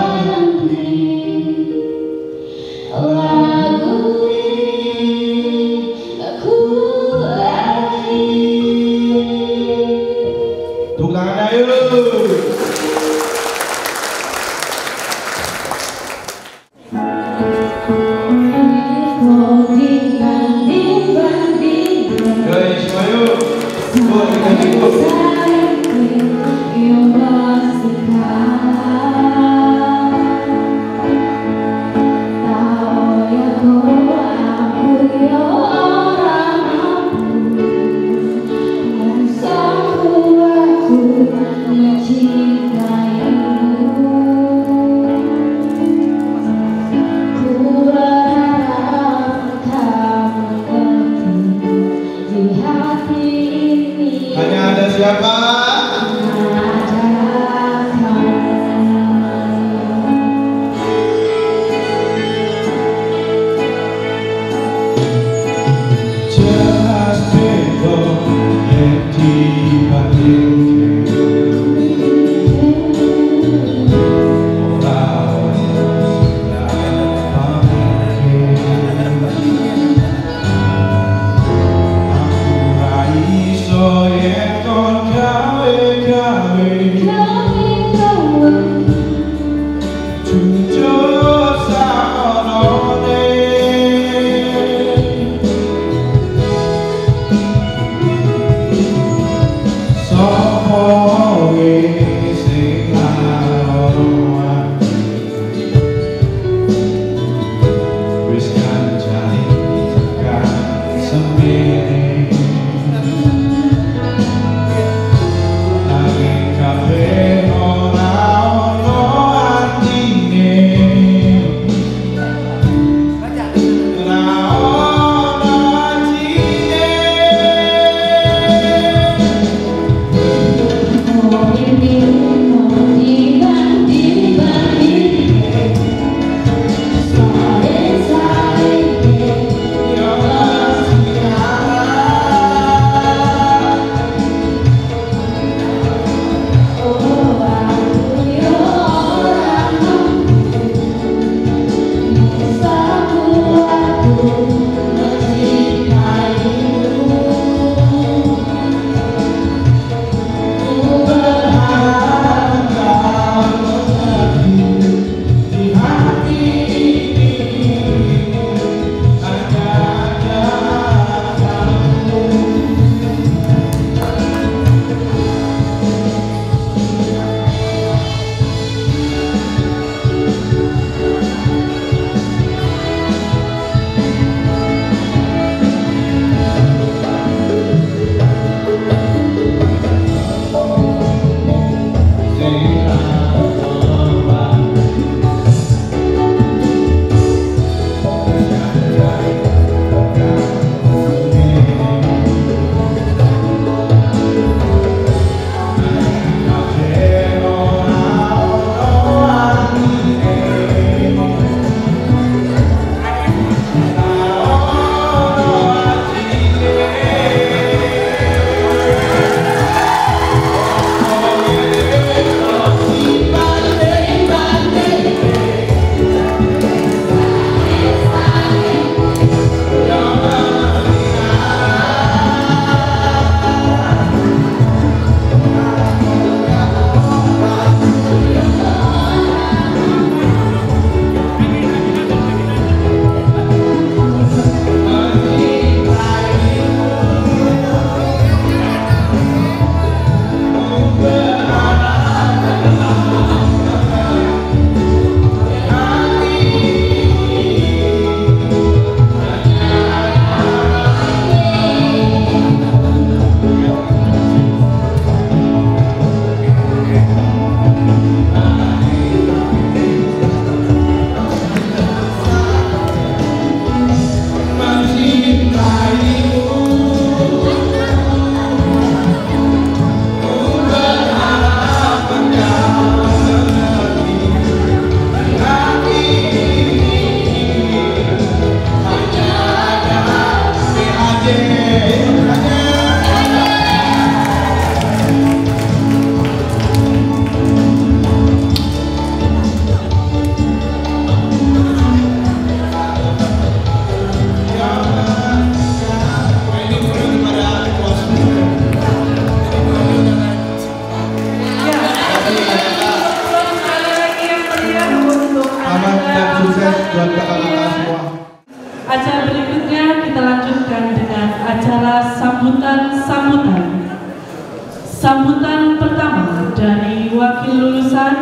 kelulusan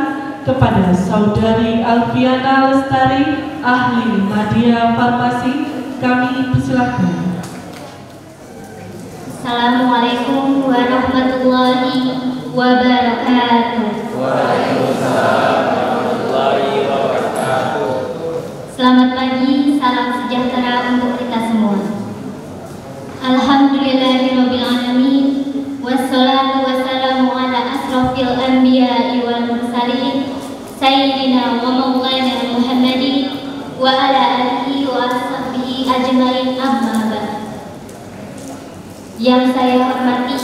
kepada Saudari Alfiana Lestari, ahli media farmasi, kami persilakan. Assalamualaikum warahmatullahi wabarakatuh. Waalaikumsalam warahmatullahi wabarakatuh. Selamat pagi, salam sejahtera untuk kita semua. Alhamdulillahirabbil alamin, wassalatu wassalamu ala asrofil anbiya'i wal mursalin, sayyidina wa maulana Muhammadin wa ala alihi wa ashabihi ajmain, amma ba'd. Yang saya hormati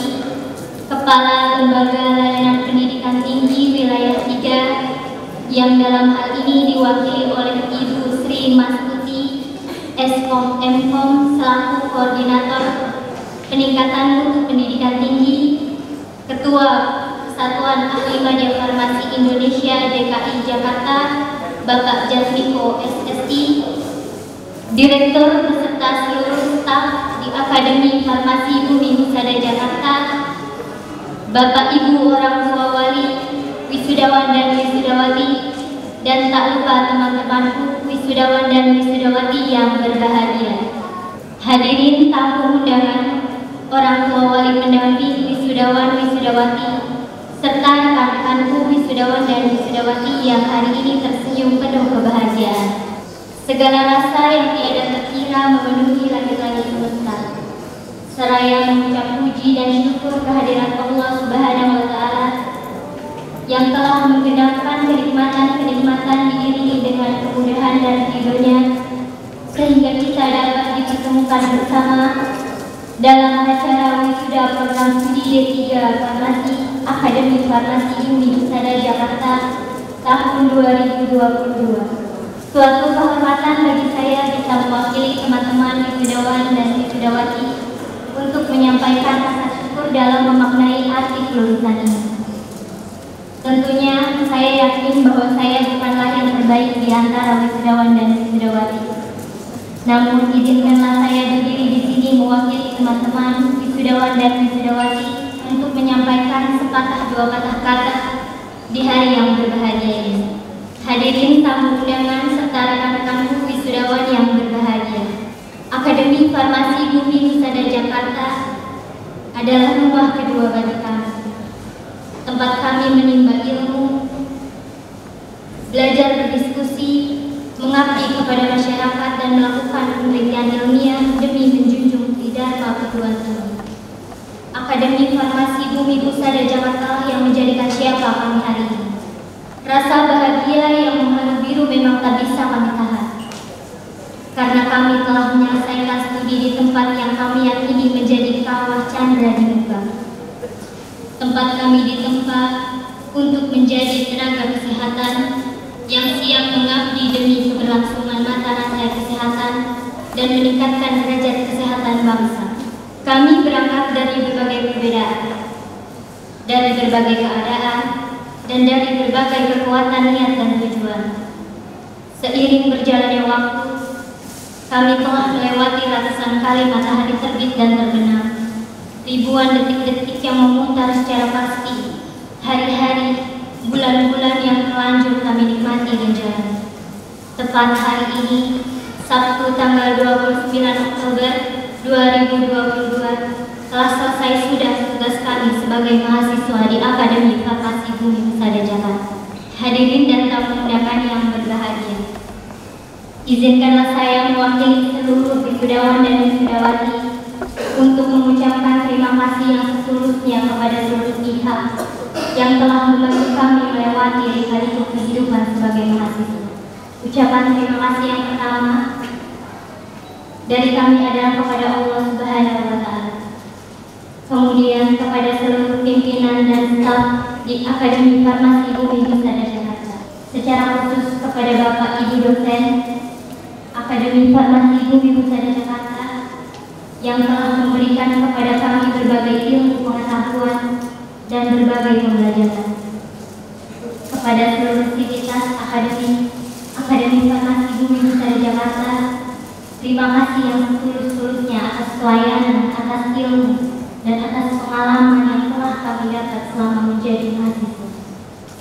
Kepala Lembaga Layanan Pendidikan Tinggi Wilayah 3, yang dalam hal ini diwakili oleh Ibu Sri Mastuti, Eskom Mkom selaku Koordinator Peningkatan Mutu Pendidikan Tinggi, Ketua Kesatuan Ahli Media Farmasi Indonesia DKI Jakarta, Bapak Jasmiko SSI, Direktur beserta seluruh staf di Akademi Farmasi Bumi Husada Jakarta, Bapak Ibu orang tua wali, wisudawan dan wisudawati, dan tak lupa teman-temanku wisudawan dan wisudawati yang berbahagia. Hadirin tamu undangan, orang tua wali pendamping wisudawan wisudawati, serta rekan-rekanku wisudawan dan wisudawati yang hari ini tersenyum penuh kebahagiaan. Segala rasa yang tiada terkira memenuhi langit-langit semesta. Seraya mengucap puji dan syukur kehadiran Allah Subhanahu wa Ta'ala yang telah menggenapkan kenikmatan-kenikmatan diiringi dengan kemudahan dan ridho-Nya, sehingga kita dapat dipertemukan bersama dalam acara wisuda program studi D3 Farmasi Akademi Farmasi Bumi Husada Jakarta tahun 2022. Suatu kehormatan bagi saya bisa mewakili teman-teman wisudawan dan wisudawati untuk menyampaikan rasa syukur dalam memaknai arti kelulusan ini. Tentunya saya yakin bahwa saya bukanlah yang terbaik di antara wisudawan dan wisudawati. Namun izinkanlah saya berdiri di sini mewakili teman-teman wisudawan dan wisudawati untuk menyampaikan sepatah dua patah kata di hari yang berbahagia ini. Hadirin tamu undangan serta rekan-rekanku wisudawan yang berbahagia. Akademi Farmasi Bumi Husada Jakarta adalah rumah kedua bagi kami. Tempat kami menimba ilmu, belajar berdiskusi, mengabdi kepada masyarakat dan melakukan penelitian ilmiah demi menjunjung dharma perguruan tinggi. Akademi Farmasi Bumi Husada Jakarta yang menjadikan siapa kami hari ini. Rasa bahagia yang menghalu biru memang tak bisa kami tahan, karena kami telah menyelesaikan studi di tempat yang kami yakini menjadi kawah candra di muka. Tempat kami ditempa untuk menjadi tenaga kesehatan yang siap mengabdi demi keberlangsungan mata rantai kesehatan dan meningkatkan derajat kesehatan bangsa. Kami berangkat dari berbagai perbedaan, dari berbagai keadaan, dan dari berbagai kekuatan niat dan tujuan. Seiring berjalannya waktu, kami telah melewati ratusan kali matahari terbit dan terbenam, ribuan detik-detik yang memutar secara pasti, hari-hari, bulan-bulan yang terlanjur kami nikmati dan jalani. Tepat hari ini, Sabtu tanggal 29 Oktober 2022, telah selesai sudah tugas kami sebagai mahasiswa di Akademi Farmasi Bumi Husada Jakarta. Hadirin dan tamu undangan yang berbahagia, izinkanlah saya mewakili seluruh wisudawan dan wisudawati untuk mengucapkan terima kasih yang setulusnya kepada seluruh pihak yang telah membantu kami melewati lika-liku kehidupan sebagai mahasiswa. Ucapan terima kasih yang pertama dari kami adalah kepada Allah Subhanahu wa Ta'ala. Kemudian kepada seluruh pimpinan dan staf di Akademi Farmasi Bumi Husada Jakarta. Secara khusus kepada Bapak Ibu dosen Akademi Farmasi Bumi Husada Jakarta yang telah memberikan kepada kami berbagai ilmu pengetahuan dan berbagai pembelajaran. Kepada seluruh sivitas Akademi Farmasi Bumi Husada Jakarta, terima kasih yang setulus-tulusnya atas pelayanan, atas ilmu, dan atas pengalaman yang telah kami dapat selama menjadi mahasiswa.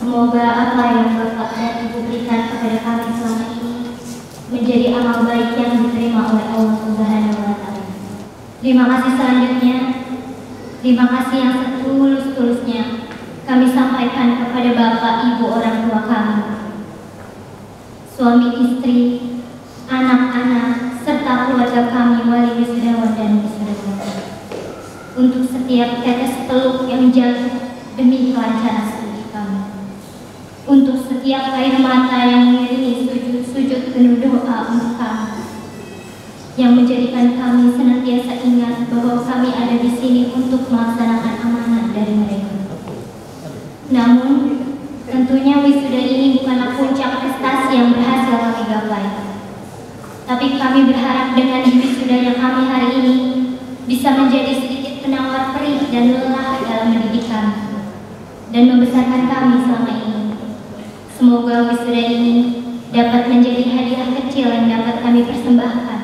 Semoga apa yang Bapak dan Ibu berikan kepada kami selama ini menjadi amal baik yang diterima oleh Allah Subhanahu wa Ta'ala. Terima kasih selanjutnya, terima kasih yang setulus-tulusnya kami sampaikan kepada Bapak Ibu orang tua kami, suami istri, anak-anak, serta keluarga kami wali wisudawan dan wisudawan, untuk setiap tetes peluk yang jatuh demi kelancaran studi kami, untuk setiap air mata yang mengiringi sujud-sujud penuh doa untuk kami, yang menjadikan kami senantiasa ingat bahwa kami ada di sini untuk melaksanakan amanat dari mereka. Namun, tentunya wisuda ini bukanlah puncak prestasi yang berhasil kami gapai. Tapi kami berharap dengan wisudanya kami hari ini bisa menjadi sedikit penawar perih dan lelah dalam mendidikan dan membesarkan kami selama ini. Semoga wisuda ini dapat menjadi hadiah kecil yang dapat kami persembahkan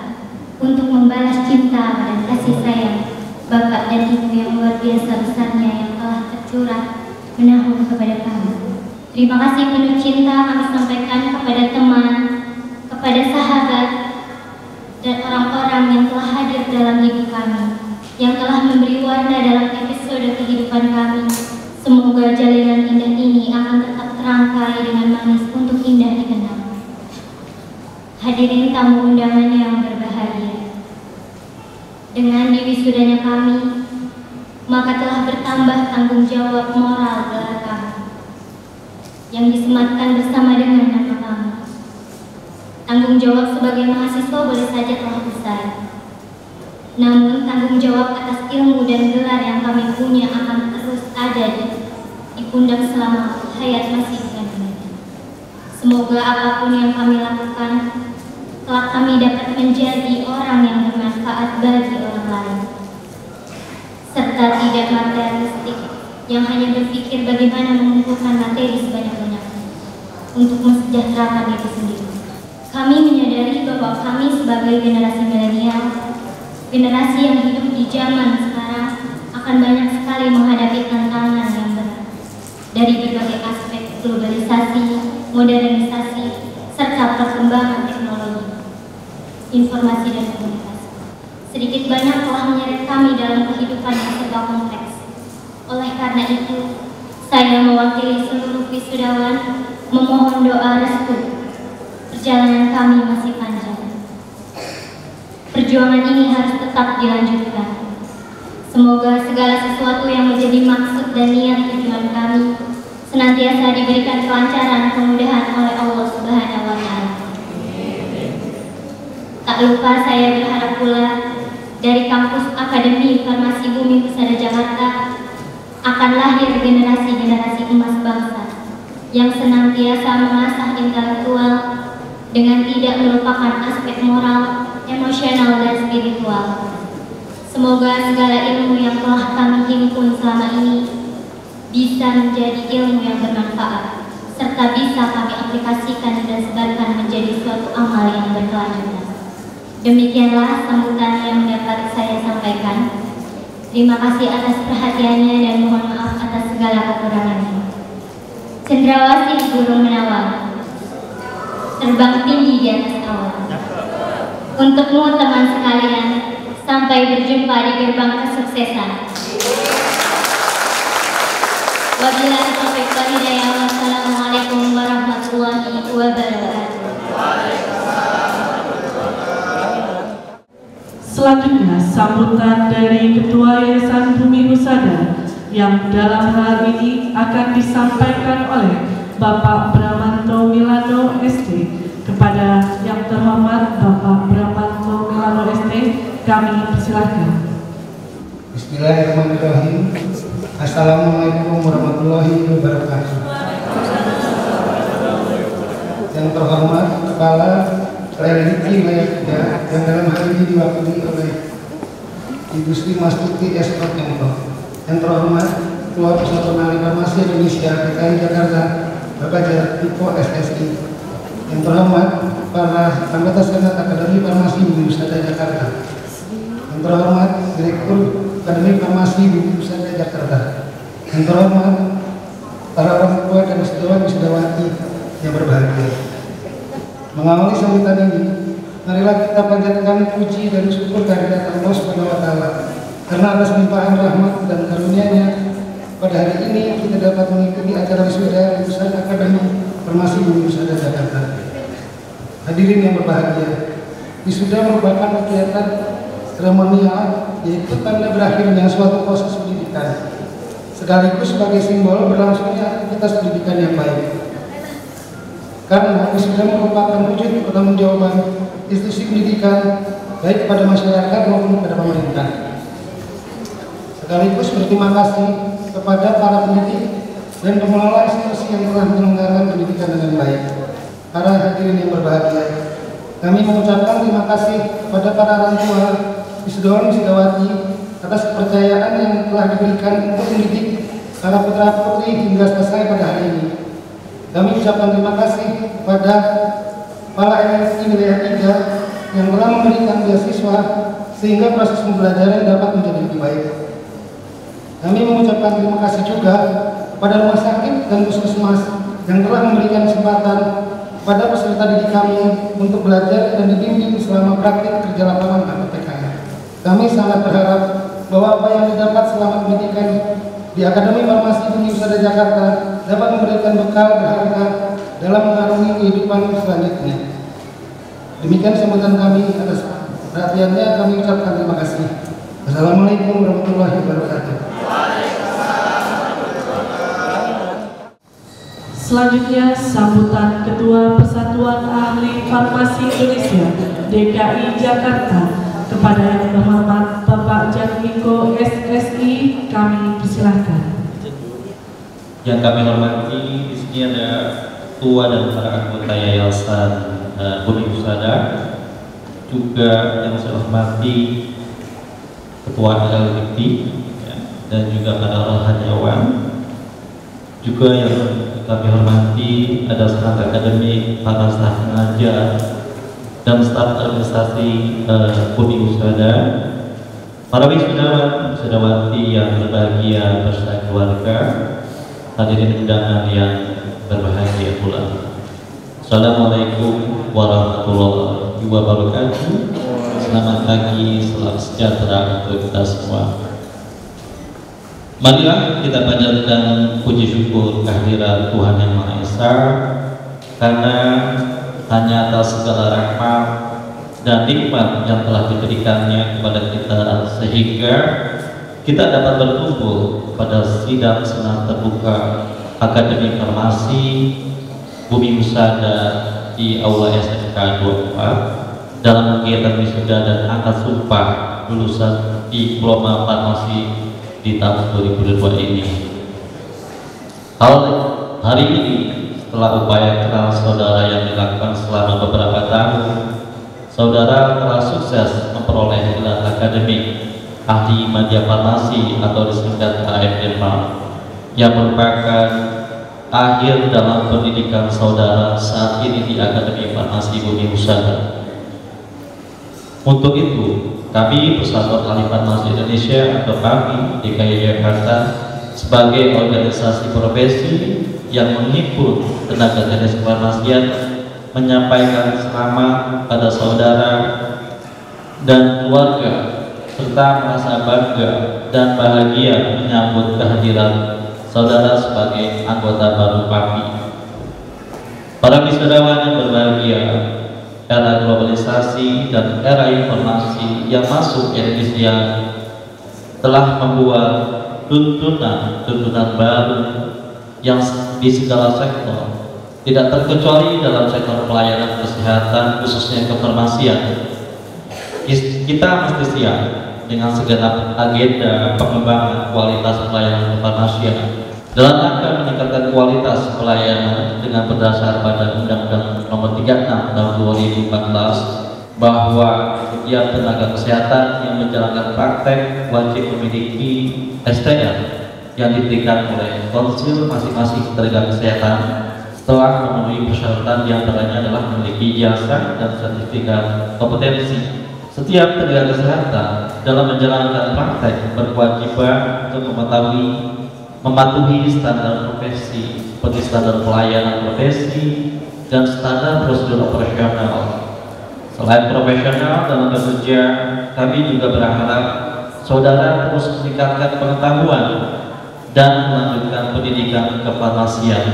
untuk membalas cinta dan kasih sayang Bapak dan Ibu yang luar biasa besarnya yang telah tercurah menahun kepada kami. Terima kasih penuh cinta kami sampaikan kepada teman, kepada sahabat, dan orang-orang yang telah hadir dalam hidup kami, yang telah memberi warna dalam episode kehidupan kami. Semoga jalinan indah ini akan tetap terangkai dengan manis untuk indah dikenal. Hadirin tamu undangan yang berbahagia, dengan diwisudanya kami, maka telah bertambah tanggung jawab moral gelar kami, yang disematkan bersama dengan nama kami. Tanggung jawab sebagai mahasiswa boleh saja telah besar, namun tanggung jawab atas ilmu dan gelar yang kami punya akan terus ada di pundak selama hayat masih dengan kita. Semoga apapun yang kami lakukan, kelak kami dapat menjadi orang yang bermanfaat bagi orang lain, serta tidak materialistik yang hanya berpikir bagaimana mengumpulkan materi sebanyak-banyaknya untuk mensejahterakan diri sendiri. Kami menyadari bahwa kami sebagai generasi milenial, generasi yang hidup di zaman sekarang, akan banyak sekali menghadapi tantangan yang berat dari berbagai aspek globalisasi, modernisasi, serta perkembangan teknologi, informasi dan komunikasi. Sedikit banyak telah menyeret kami dalam kehidupan yang serba kompleks. Oleh karena itu, saya mewakili seluruh wisudawan memohon doa restu. Perjalanan kami masih panjang. Perjuangan ini harus tetap dilanjutkan. Semoga segala sesuatu yang menjadi maksud dan niat tujuan kami senantiasa diberikan kelancaran kemudahan oleh Allah Subhanahu wa Ta'ala. Tak lupa saya berharap pula dari kampus Akademi Farmasi Bumi Pusada Jakarta akan lahir generasi-generasi emas bangsa yang senantiasa mengasah intelektual dengan tidak melupakan aspek moral, emosional, dan spiritual. Semoga segala ilmu yang telah kami himpun selama ini bisa menjadi ilmu yang bermanfaat, serta bisa kami aplikasikan dan sebarkan menjadi suatu amal yang berkelanjutan. Demikianlah sambutan yang dapat saya sampaikan. Terima kasih atas perhatiannya dan mohon maaf atas segala kekurangannya. Cendrawasih burung menawar, terbang tinggi di atas awan. Untukmu teman sekalian, sampai berjumpa di gerbang kesuksesan. Wabillahi taufiq wal hidayah. Wassalamualaikum warahmatullahi wabarakatuh. Selanjutnya sambutan dari Ketua Yayasan Bumi Husada yang dalam hal ini akan disampaikan oleh Bapak Bramanto Milano ST. Kepada yang terhormat Bapak Bramanto Milano ST, kami persilahkan. Bismillahirrahmanirrahim. Assalamualaikum warahmatullahi wabarakatuh. Yang terhormat Kepala Religi Wilayah yang dalam hal ini diwakili oleh Ibu Sri Mastuti S. Protento. Yang terhormat Ketua Persatuan Ahli Farmasi Indonesia DKI Jakarta Bapak Jartiko SSI. Yang terhormat para anggota Senat Akademi Farmasi Bumi Pusada Jakarta. Yang terhormat Direktur Akademi Farmasi Bumi Pusada Jakarta. Yang terhormat para orang tua tua dan wisudawati yang berbahagia. Mengawali sambutan ini, marilah kita panjatkan puji dan syukur kehadirat Allah Subhanahu wa Ta'ala, karena atas limpahan rahmat dan karunia-Nya pada hari ini kita dapat mengikuti acara wisuda lulusan Akademi Farmasi Bumi Pusada Jakarta. Hadirin yang berbahagia, wisuda merupakan kegiatan seremonial, yaitu tanda berakhirnya suatu proses pendidikan, sekaligus sebagai simbol berlangsungnya aktivitas pendidikan yang baik. Karena wisuda merupakan wujud pertanggungjawaban institusi pendidikan baik kepada masyarakat maupun kepada pemerintah. Sekaligus berterima kasih kepada para pendidik dan pengelola institusi yang telah menyelenggarakan pendidikan dengan baik. Para hadirin yang berbahagia, kami mengucapkan terima kasih kepada para orang tua wisudawan wisudawati atas kepercayaan yang telah diberikan untuk mendidik para putra putri hingga selesai pada hari ini. Kami ucapkan terima kasih kepada para LSI wilayah 3 yang telah memberikan beasiswa sehingga proses pembelajaran dapat menjadi lebih baik. Kami mengucapkan terima kasih juga kepada rumah sakit dan puskesmas yang telah memberikan kesempatan pada peserta didik kami untuk belajar dan dibimbing selama praktik kerja lapangan atau PKL. Kami sangat berharap bahwa apa yang didapat selama pendidikan di Akademi Farmasi Bumi Pusada Jakarta dapat memberikan bekal berharga dalam mengarungi kehidupan selanjutnya. Demikian sambutan kami. Atas perhatiannya kami ucapkan terima kasih. Wassalamualaikum warahmatullahi wabarakatuh. Selanjutnya sambutan Ketua Persatuan Ahli Farmasi Indonesia DKI Jakarta kepada yang terhormat Bapak Jatmiko SSI, kami persilahkan. Yang kami hormati, di sini ada Ketua dan para anggota Yayasan Bumi Pusada, juga yang saya hormati Ketua LDP dan juga para rohaniawan, juga yang kami hormati ada staf akademik, para staf pengajar dan staf administrasi Bumi Pusada, para wisudawan, wisudawati yang berbahagia beserta keluarga, hadirin undangan yang berbahagia pula. Assalamualaikum warahmatullahi wabarakatuh. Selamat pagi, salam sejahtera untuk kita semua. Marilah kita panjatkan puji syukur kehadirat Tuhan Yang Maha Esa, karena hanya atas segala rahmat dan nikmat yang telah diberikannya kepada kita, sehingga kita dapat berkumpul pada sidang senat terbuka Akademi Farmasi Bumi Pusada di Aula SMK 24 dalam kegiatan wisuda dan angkat sumpah lulusan diploma farmasi di tahun 2022 ini. Hari ini, setelah upaya keras saudara yang dilakukan selama beberapa tahun, saudara telah sukses memperoleh gelar akademik Ahli Media Farmasi atau disingkat AMFA, yang merupakan akhir dalam pendidikan saudara saat ini di Akademi Farmasi Bumi Pusada. Untuk itu, kami Persatuan Ahli Farmasi Indonesia atau kami DKI Jakarta sebagai organisasi profesi yang menghimpun tenaga teknis kefarmasian menyampaikan selamat pada saudara dan keluarga, serta merasa bangga dan bahagia menyambut kehadiran saudara sebagai anggota baru kami. Para wisudawan yang berbahagia, era globalisasi dan era informasi yang masuk ke Indonesia telah membuat tuntunan baru yang di segala sektor, tidak terkecuali dalam sektor pelayanan kesehatan, khususnya kefarmasian. Kita mesti siap dengan segenap agenda pengembangan kualitas pelayanan kefarmasian dalam rangka meningkatkan kualitas pelayanan dengan berdasar pada Undang-Undang Nomor 36 Tahun 2014 bahwa setiap tenaga kesehatan yang menjalankan praktek wajib memiliki STR yang diberikan oleh konsil masing-masing tenaga kesehatan setelah memenuhi persyaratan diantaranya adalah memiliki ijazah dan sertifikat kompetensi. Setiap tenaga kesehatan dalam menjalankan praktek berkewajiban untuk mengetahui, mematuhi standar profesi seperti standar pelayanan profesi dan standar prosedur operasional. Selain profesional dalam bekerja, kami juga berharap saudara terus meningkatkan pengetahuan dan melanjutkan pendidikan kefarmasian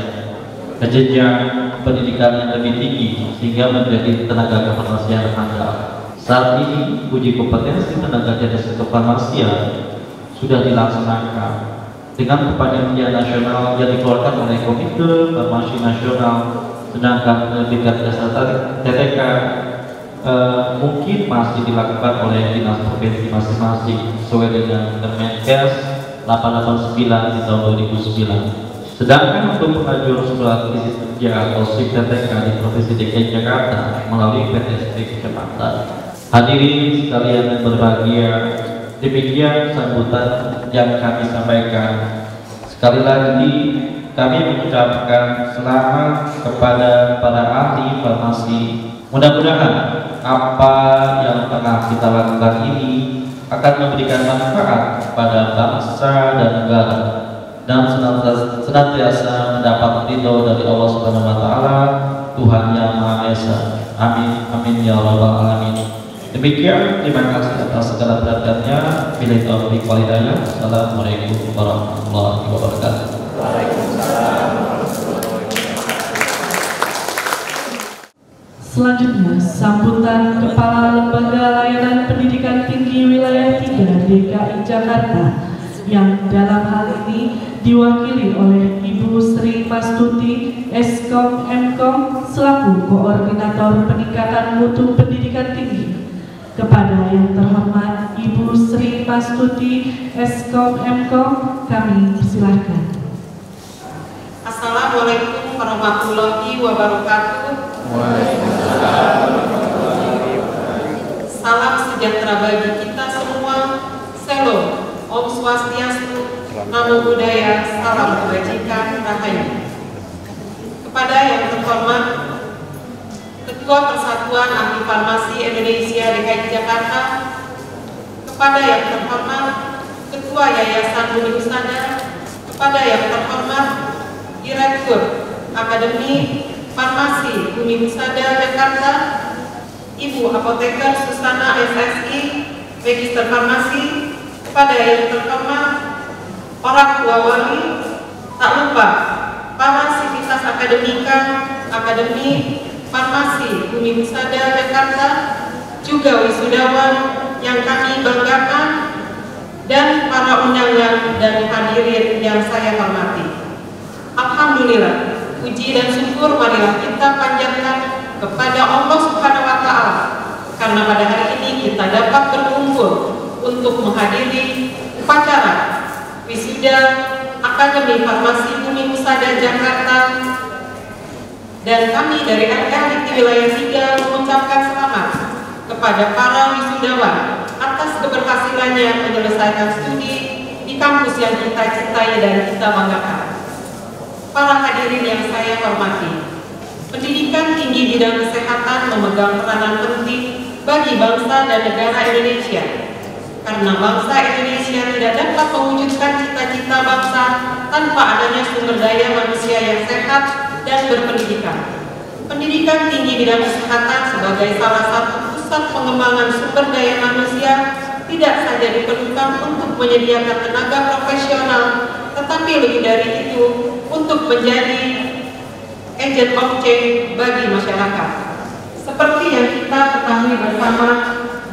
ke jenjang pendidikan yang lebih tinggi sehingga menjadi tenaga kefarmasian handal. Saat ini uji kompetensi tenaga jasa kefarmasian sudah dilaksanakan dengan kepanitiaan nasional yang dikeluarkan oleh Komite Farmasi Nasional, sedangkan penerbitan dasar TTK mungkin masih dilakukan oleh dinas provinsi masing-masing sesuai dengan Permenkes 889 di tahun 2009. Sedangkan untuk pengajuan surat izin kerja atau SIP TTK di Provinsi DKI Jakarta melalui PT STIK Kecamatan. Hadirin sekalian yang berbahagia, demikian sambutan yang kami sampaikan. Sekali lagi kami mengucapkan selamat kepada para ahli farmasi. Mudah-mudahan apa yang tengah kita lakukan ini akan memberikan manfaat pada bangsa dan negara dan senantiasa mendapat ridho dari Allah Subhanahu wa taala, Tuhan yang Maha Esa. Amin amin ya rabbal alamin. Demikian, terima kasih atas segala perhatiannya. Billahi taufiq wal hidayah. Assalamualaikum warahmatullahi wabarakatuh. Waalaikumsalam. Selanjutnya, sambutan Kepala Lembaga Layanan Pendidikan Tinggi Wilayah 3 DKI Jakarta yang dalam hal ini diwakili oleh Ibu Sri Mastuti Eskom Mkom selaku Koordinator Peningkatan Mutu Pendidikan Tinggi. Kepada yang terhormat Ibu Sri Mastuti Eskom Mkom, kami persilahkan. Assalamualaikum warahmatullahi wabarakatuh. Salam sejahtera bagi kita semua. Shalom, Om Swastiastu, Namo Buddhaya, salam kebajikan, rahayu. Kepada yang terhormat Ketua Persatuan Ahli Farmasi Indonesia DKI Jakarta, kepada yang terhormat Ketua Yayasan Bumi Husada, kepada yang terhormat Direktur Akademi Farmasi Bumi Husada Jakarta, Ibu Apoteker Susana SSI, Magister Farmasi, kepada yang terhormat orang tua wali, tak lupa para sivitas akademika Akademi Farmasi Bumi Husada Jakarta, juga wisudawan yang kami banggakan, dan para undangan dan hadirin yang saya hormati. Alhamdulillah, puji dan syukur marilah kita panjatkan kepada Allah Subhanahu wa taala karena pada hari ini kita dapat berkumpul untuk menghadiri upacara wisuda Akademi Farmasi Bumi Husada Jakarta, dan kami dari RRI Wilayah 3 mengucapkan selamat kepada para wisudawan atas keberhasilannya menyelesaikan studi di kampus yang kita cintai dan kita banggakan. Para hadirin yang saya hormati, pendidikan tinggi bidang kesehatan memegang peranan penting bagi bangsa dan negara Indonesia. Karena bangsa Indonesia tidak dapat mewujudkan cita-cita bangsa tanpa adanya sumber daya manusia yang sehat dan berpendidikan. Pendidikan tinggi bidang kesehatan sebagai salah satu pusat pengembangan sumber daya manusia tidak saja diperlukan untuk menyediakan tenaga profesional, tetapi lebih dari itu untuk menjadi agent of change bagi masyarakat. Seperti yang kita ketahui bersama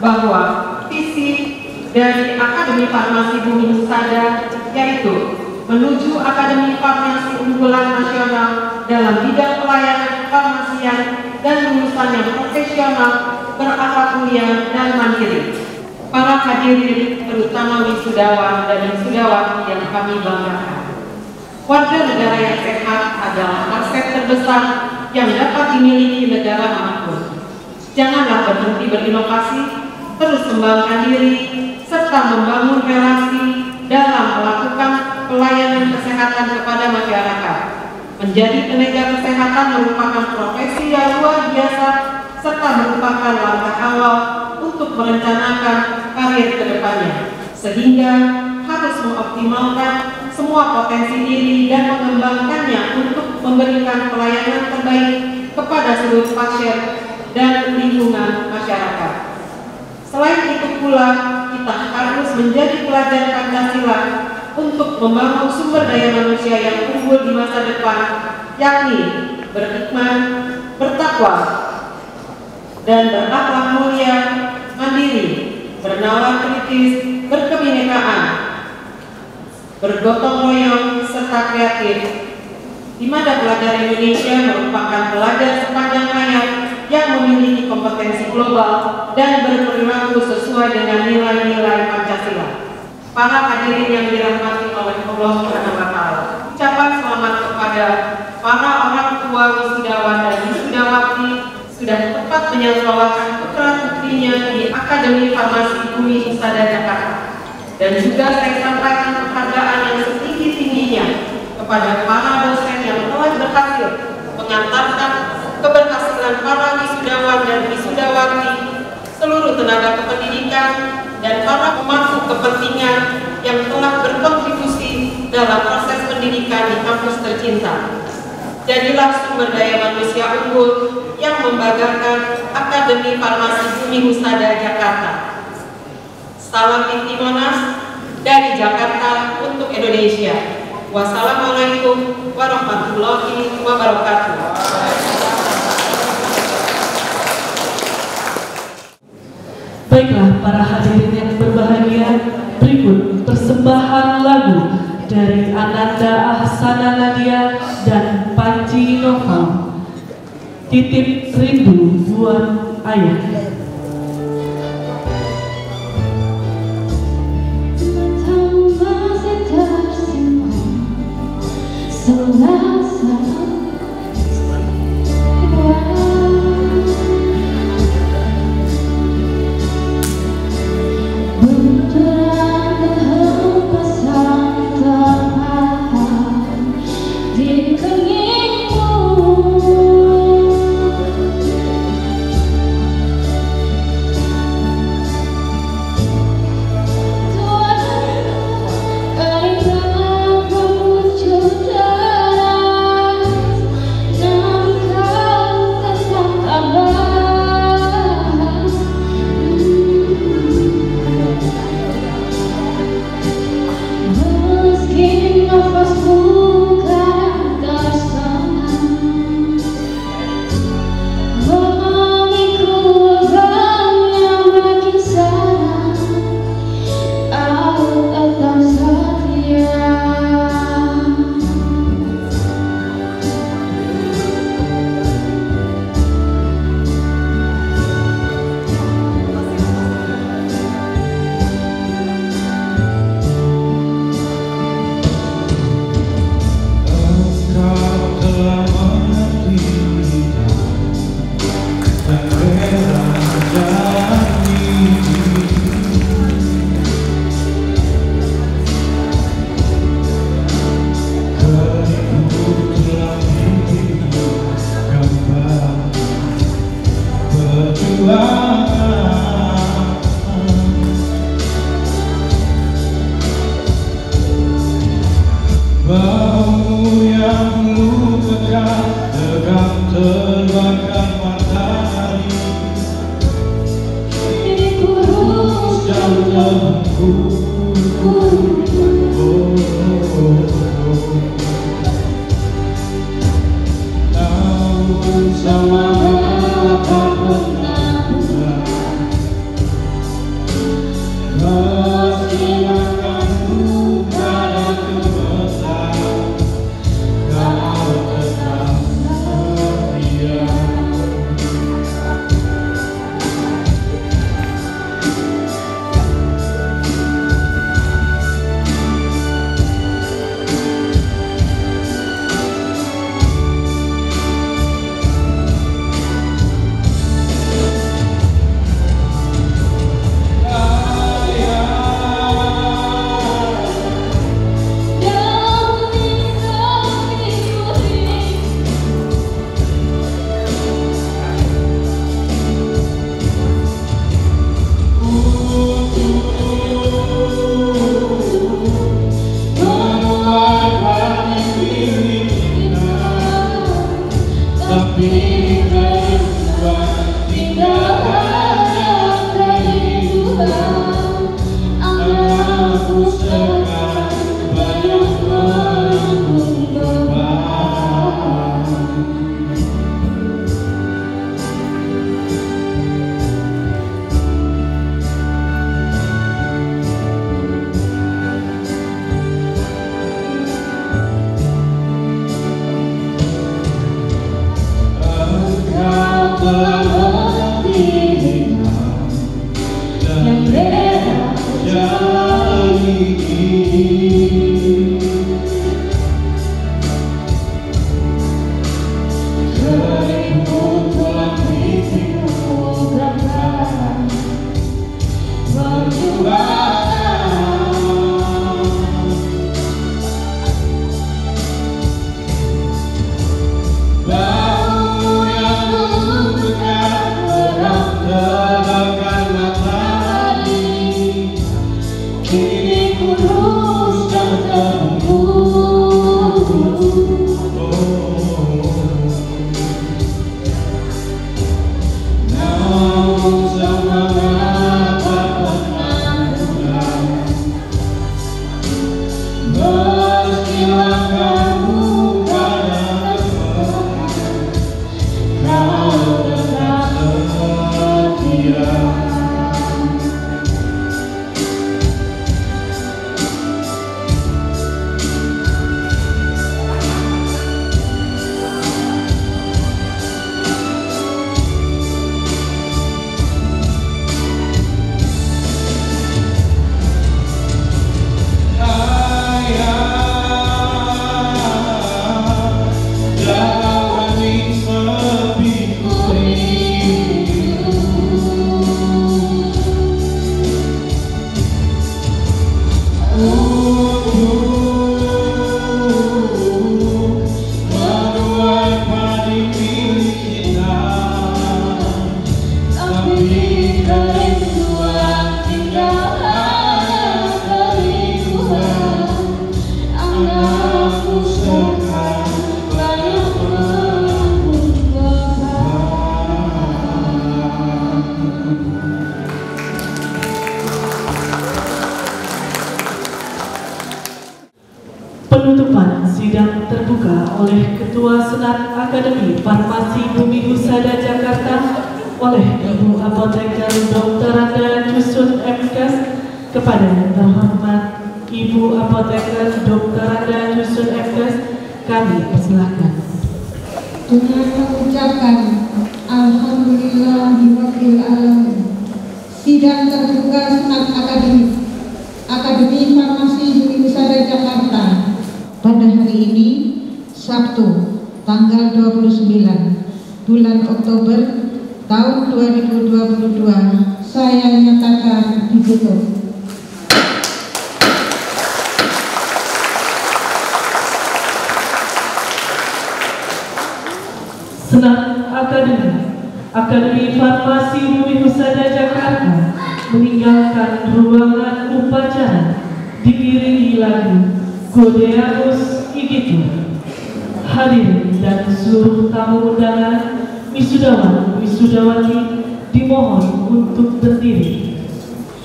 bahwa visi dari Akademi Farmasi Bumi Husada yaitu menuju Akademi Farmasi unggulan nasional dalam bidang pelayanan kefarmasian dan lulusan yang profesional, berakhlak mulia dan mandiri. Para hadirin, terutama wisudawan dan wisudawati yang kami banggakan. Warga negara yang sehat adalah aset terbesar yang dapat dimiliki negara manapun. Janganlah berhenti berinovasi, terus kembangkan diri, serta membangun relasi dalam melakukan pelayanan kesehatan kepada masyarakat. Menjadi tenaga kesehatan merupakan profesi yang luar biasa, serta merupakan langkah awal untuk merencanakan karir ke depannya, sehingga harus mengoptimalkan semua potensi diri dan mengembangkannya untuk memberikan pelayanan terbaik kepada seluruh pasien dan lingkungan masyarakat. Selain itu pula, kita harus menjadi pelajar Pancasila untuk membangun sumber daya manusia yang unggul di masa depan, yakni berhikmat, bertakwa, dan berakhlak mulia, mandiri, bernalar kritis, berkebinekaan, bergotong royong, serta kreatif, di mana pelajar Indonesia merupakan pelajar sepanjang hayat yang memiliki kompetensi global dan berperilaku sesuai dengan nilai-nilai Pancasila. Para hadirin yang dirahmati oleh Allah Subhanahu wa Ta'ala, ucapan selamat kepada para orang tua wisudawan dan wisudawati sudah tepat menyekolahkan putra-putrinya di Akademi Farmasi Bumi Husada Jakarta. Dan juga saya sampaikan penghargaan yang setinggi-tingginya kepada para dosen yang telah berhasil mengantarkan keberhasilan para wisudawan dan wisudawati, seluruh tenaga kependidikan, dan para pemangku kepentingan yang telah berkontribusi dalam proses pendidikan di kampus tercinta. Jadilah sumber daya manusia unggul yang membanggakan Akademi Farmasi Bumi Husada Jakarta. Salam inti Monas dari Jakarta untuk Indonesia. Wassalamualaikum warahmatullahi wabarakatuh. Baiklah para hadirin yang berbahagia, berikut persembahan lagu dari Ananda Ahsana Nadia dan Panji Nova, Titip Rindu Buat Ayah. Penutupan sidang terbuka oleh Ketua Senat Akademi Farmasi Bumi Husada Jakarta oleh Ibu Apoteker Dr. Randa Jusun MKes kepada terhormat Ibu Apoteker Dr. Randa Jusun MKes kami persilahkan. Dengan mengucapkan Alhamdulillahirabbil alamin. Sidang terbuka Senat Akademi Farmasi Bumi Husada Jakarta pada hari ini Sabtu tanggal 29 bulan Oktober tahun 2022 saya nyatakan ditutup. Senat Akademi Farmasi Bumi Husada Jakarta meninggalkan ruangan upacara diiringi lagu Godeamus Igitur. Hadirin dan seluruh tamu undangan, wisudawan wisudawati dimohon untuk berdiri.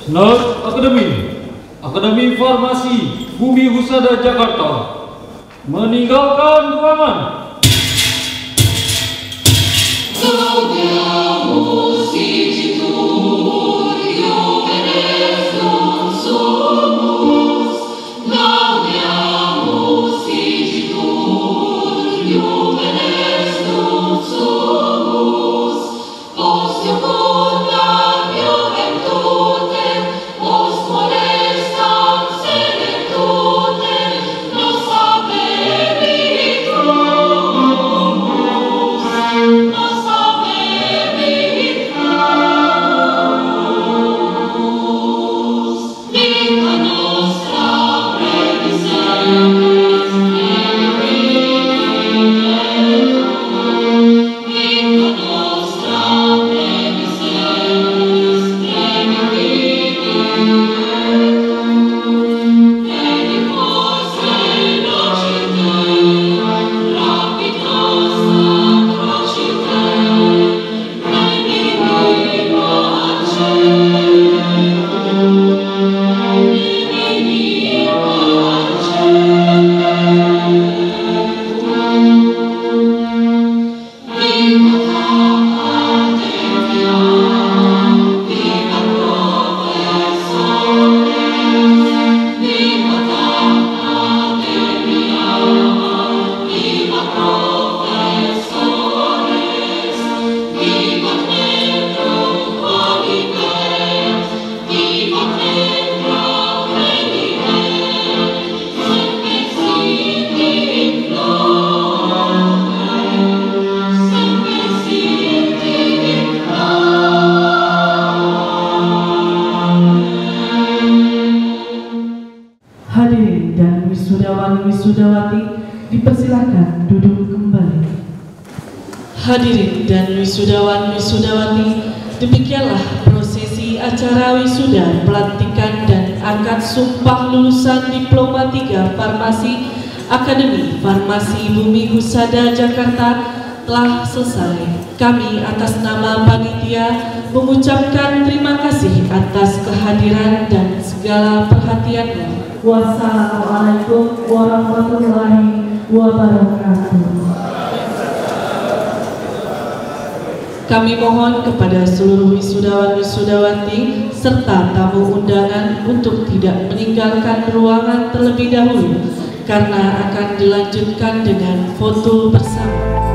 Senat Akademi Farmasi Bumi Husada Jakarta meninggalkan ruangan. Gaudeamus Igitur, Iuvenes non sumus. Gaudeamus Igitur, Iuvenes non sumus. Post iucundam juventutem, post molestam senetutem, nos habebitur. Wisudawati dipersilakan duduk kembali. Hadirin dan wisudawan wisudawati, demikianlah prosesi acara wisuda, pelantikan dan akad sumpah lulusan Diploma 3 Farmasi Akademi Farmasi Bumi Husada Jakarta telah selesai. Kami atas nama panitia mengucapkan terima kasih atas kehadiran dan segala perhatiannya. Wassalamualaikum warahmatullahi wabarakatuh. Kami mohon kepada seluruh wisudawan wisudawati serta tamu undangan untuk tidak meninggalkan ruangan terlebih dahulu karena akan dilanjutkan dengan foto bersama.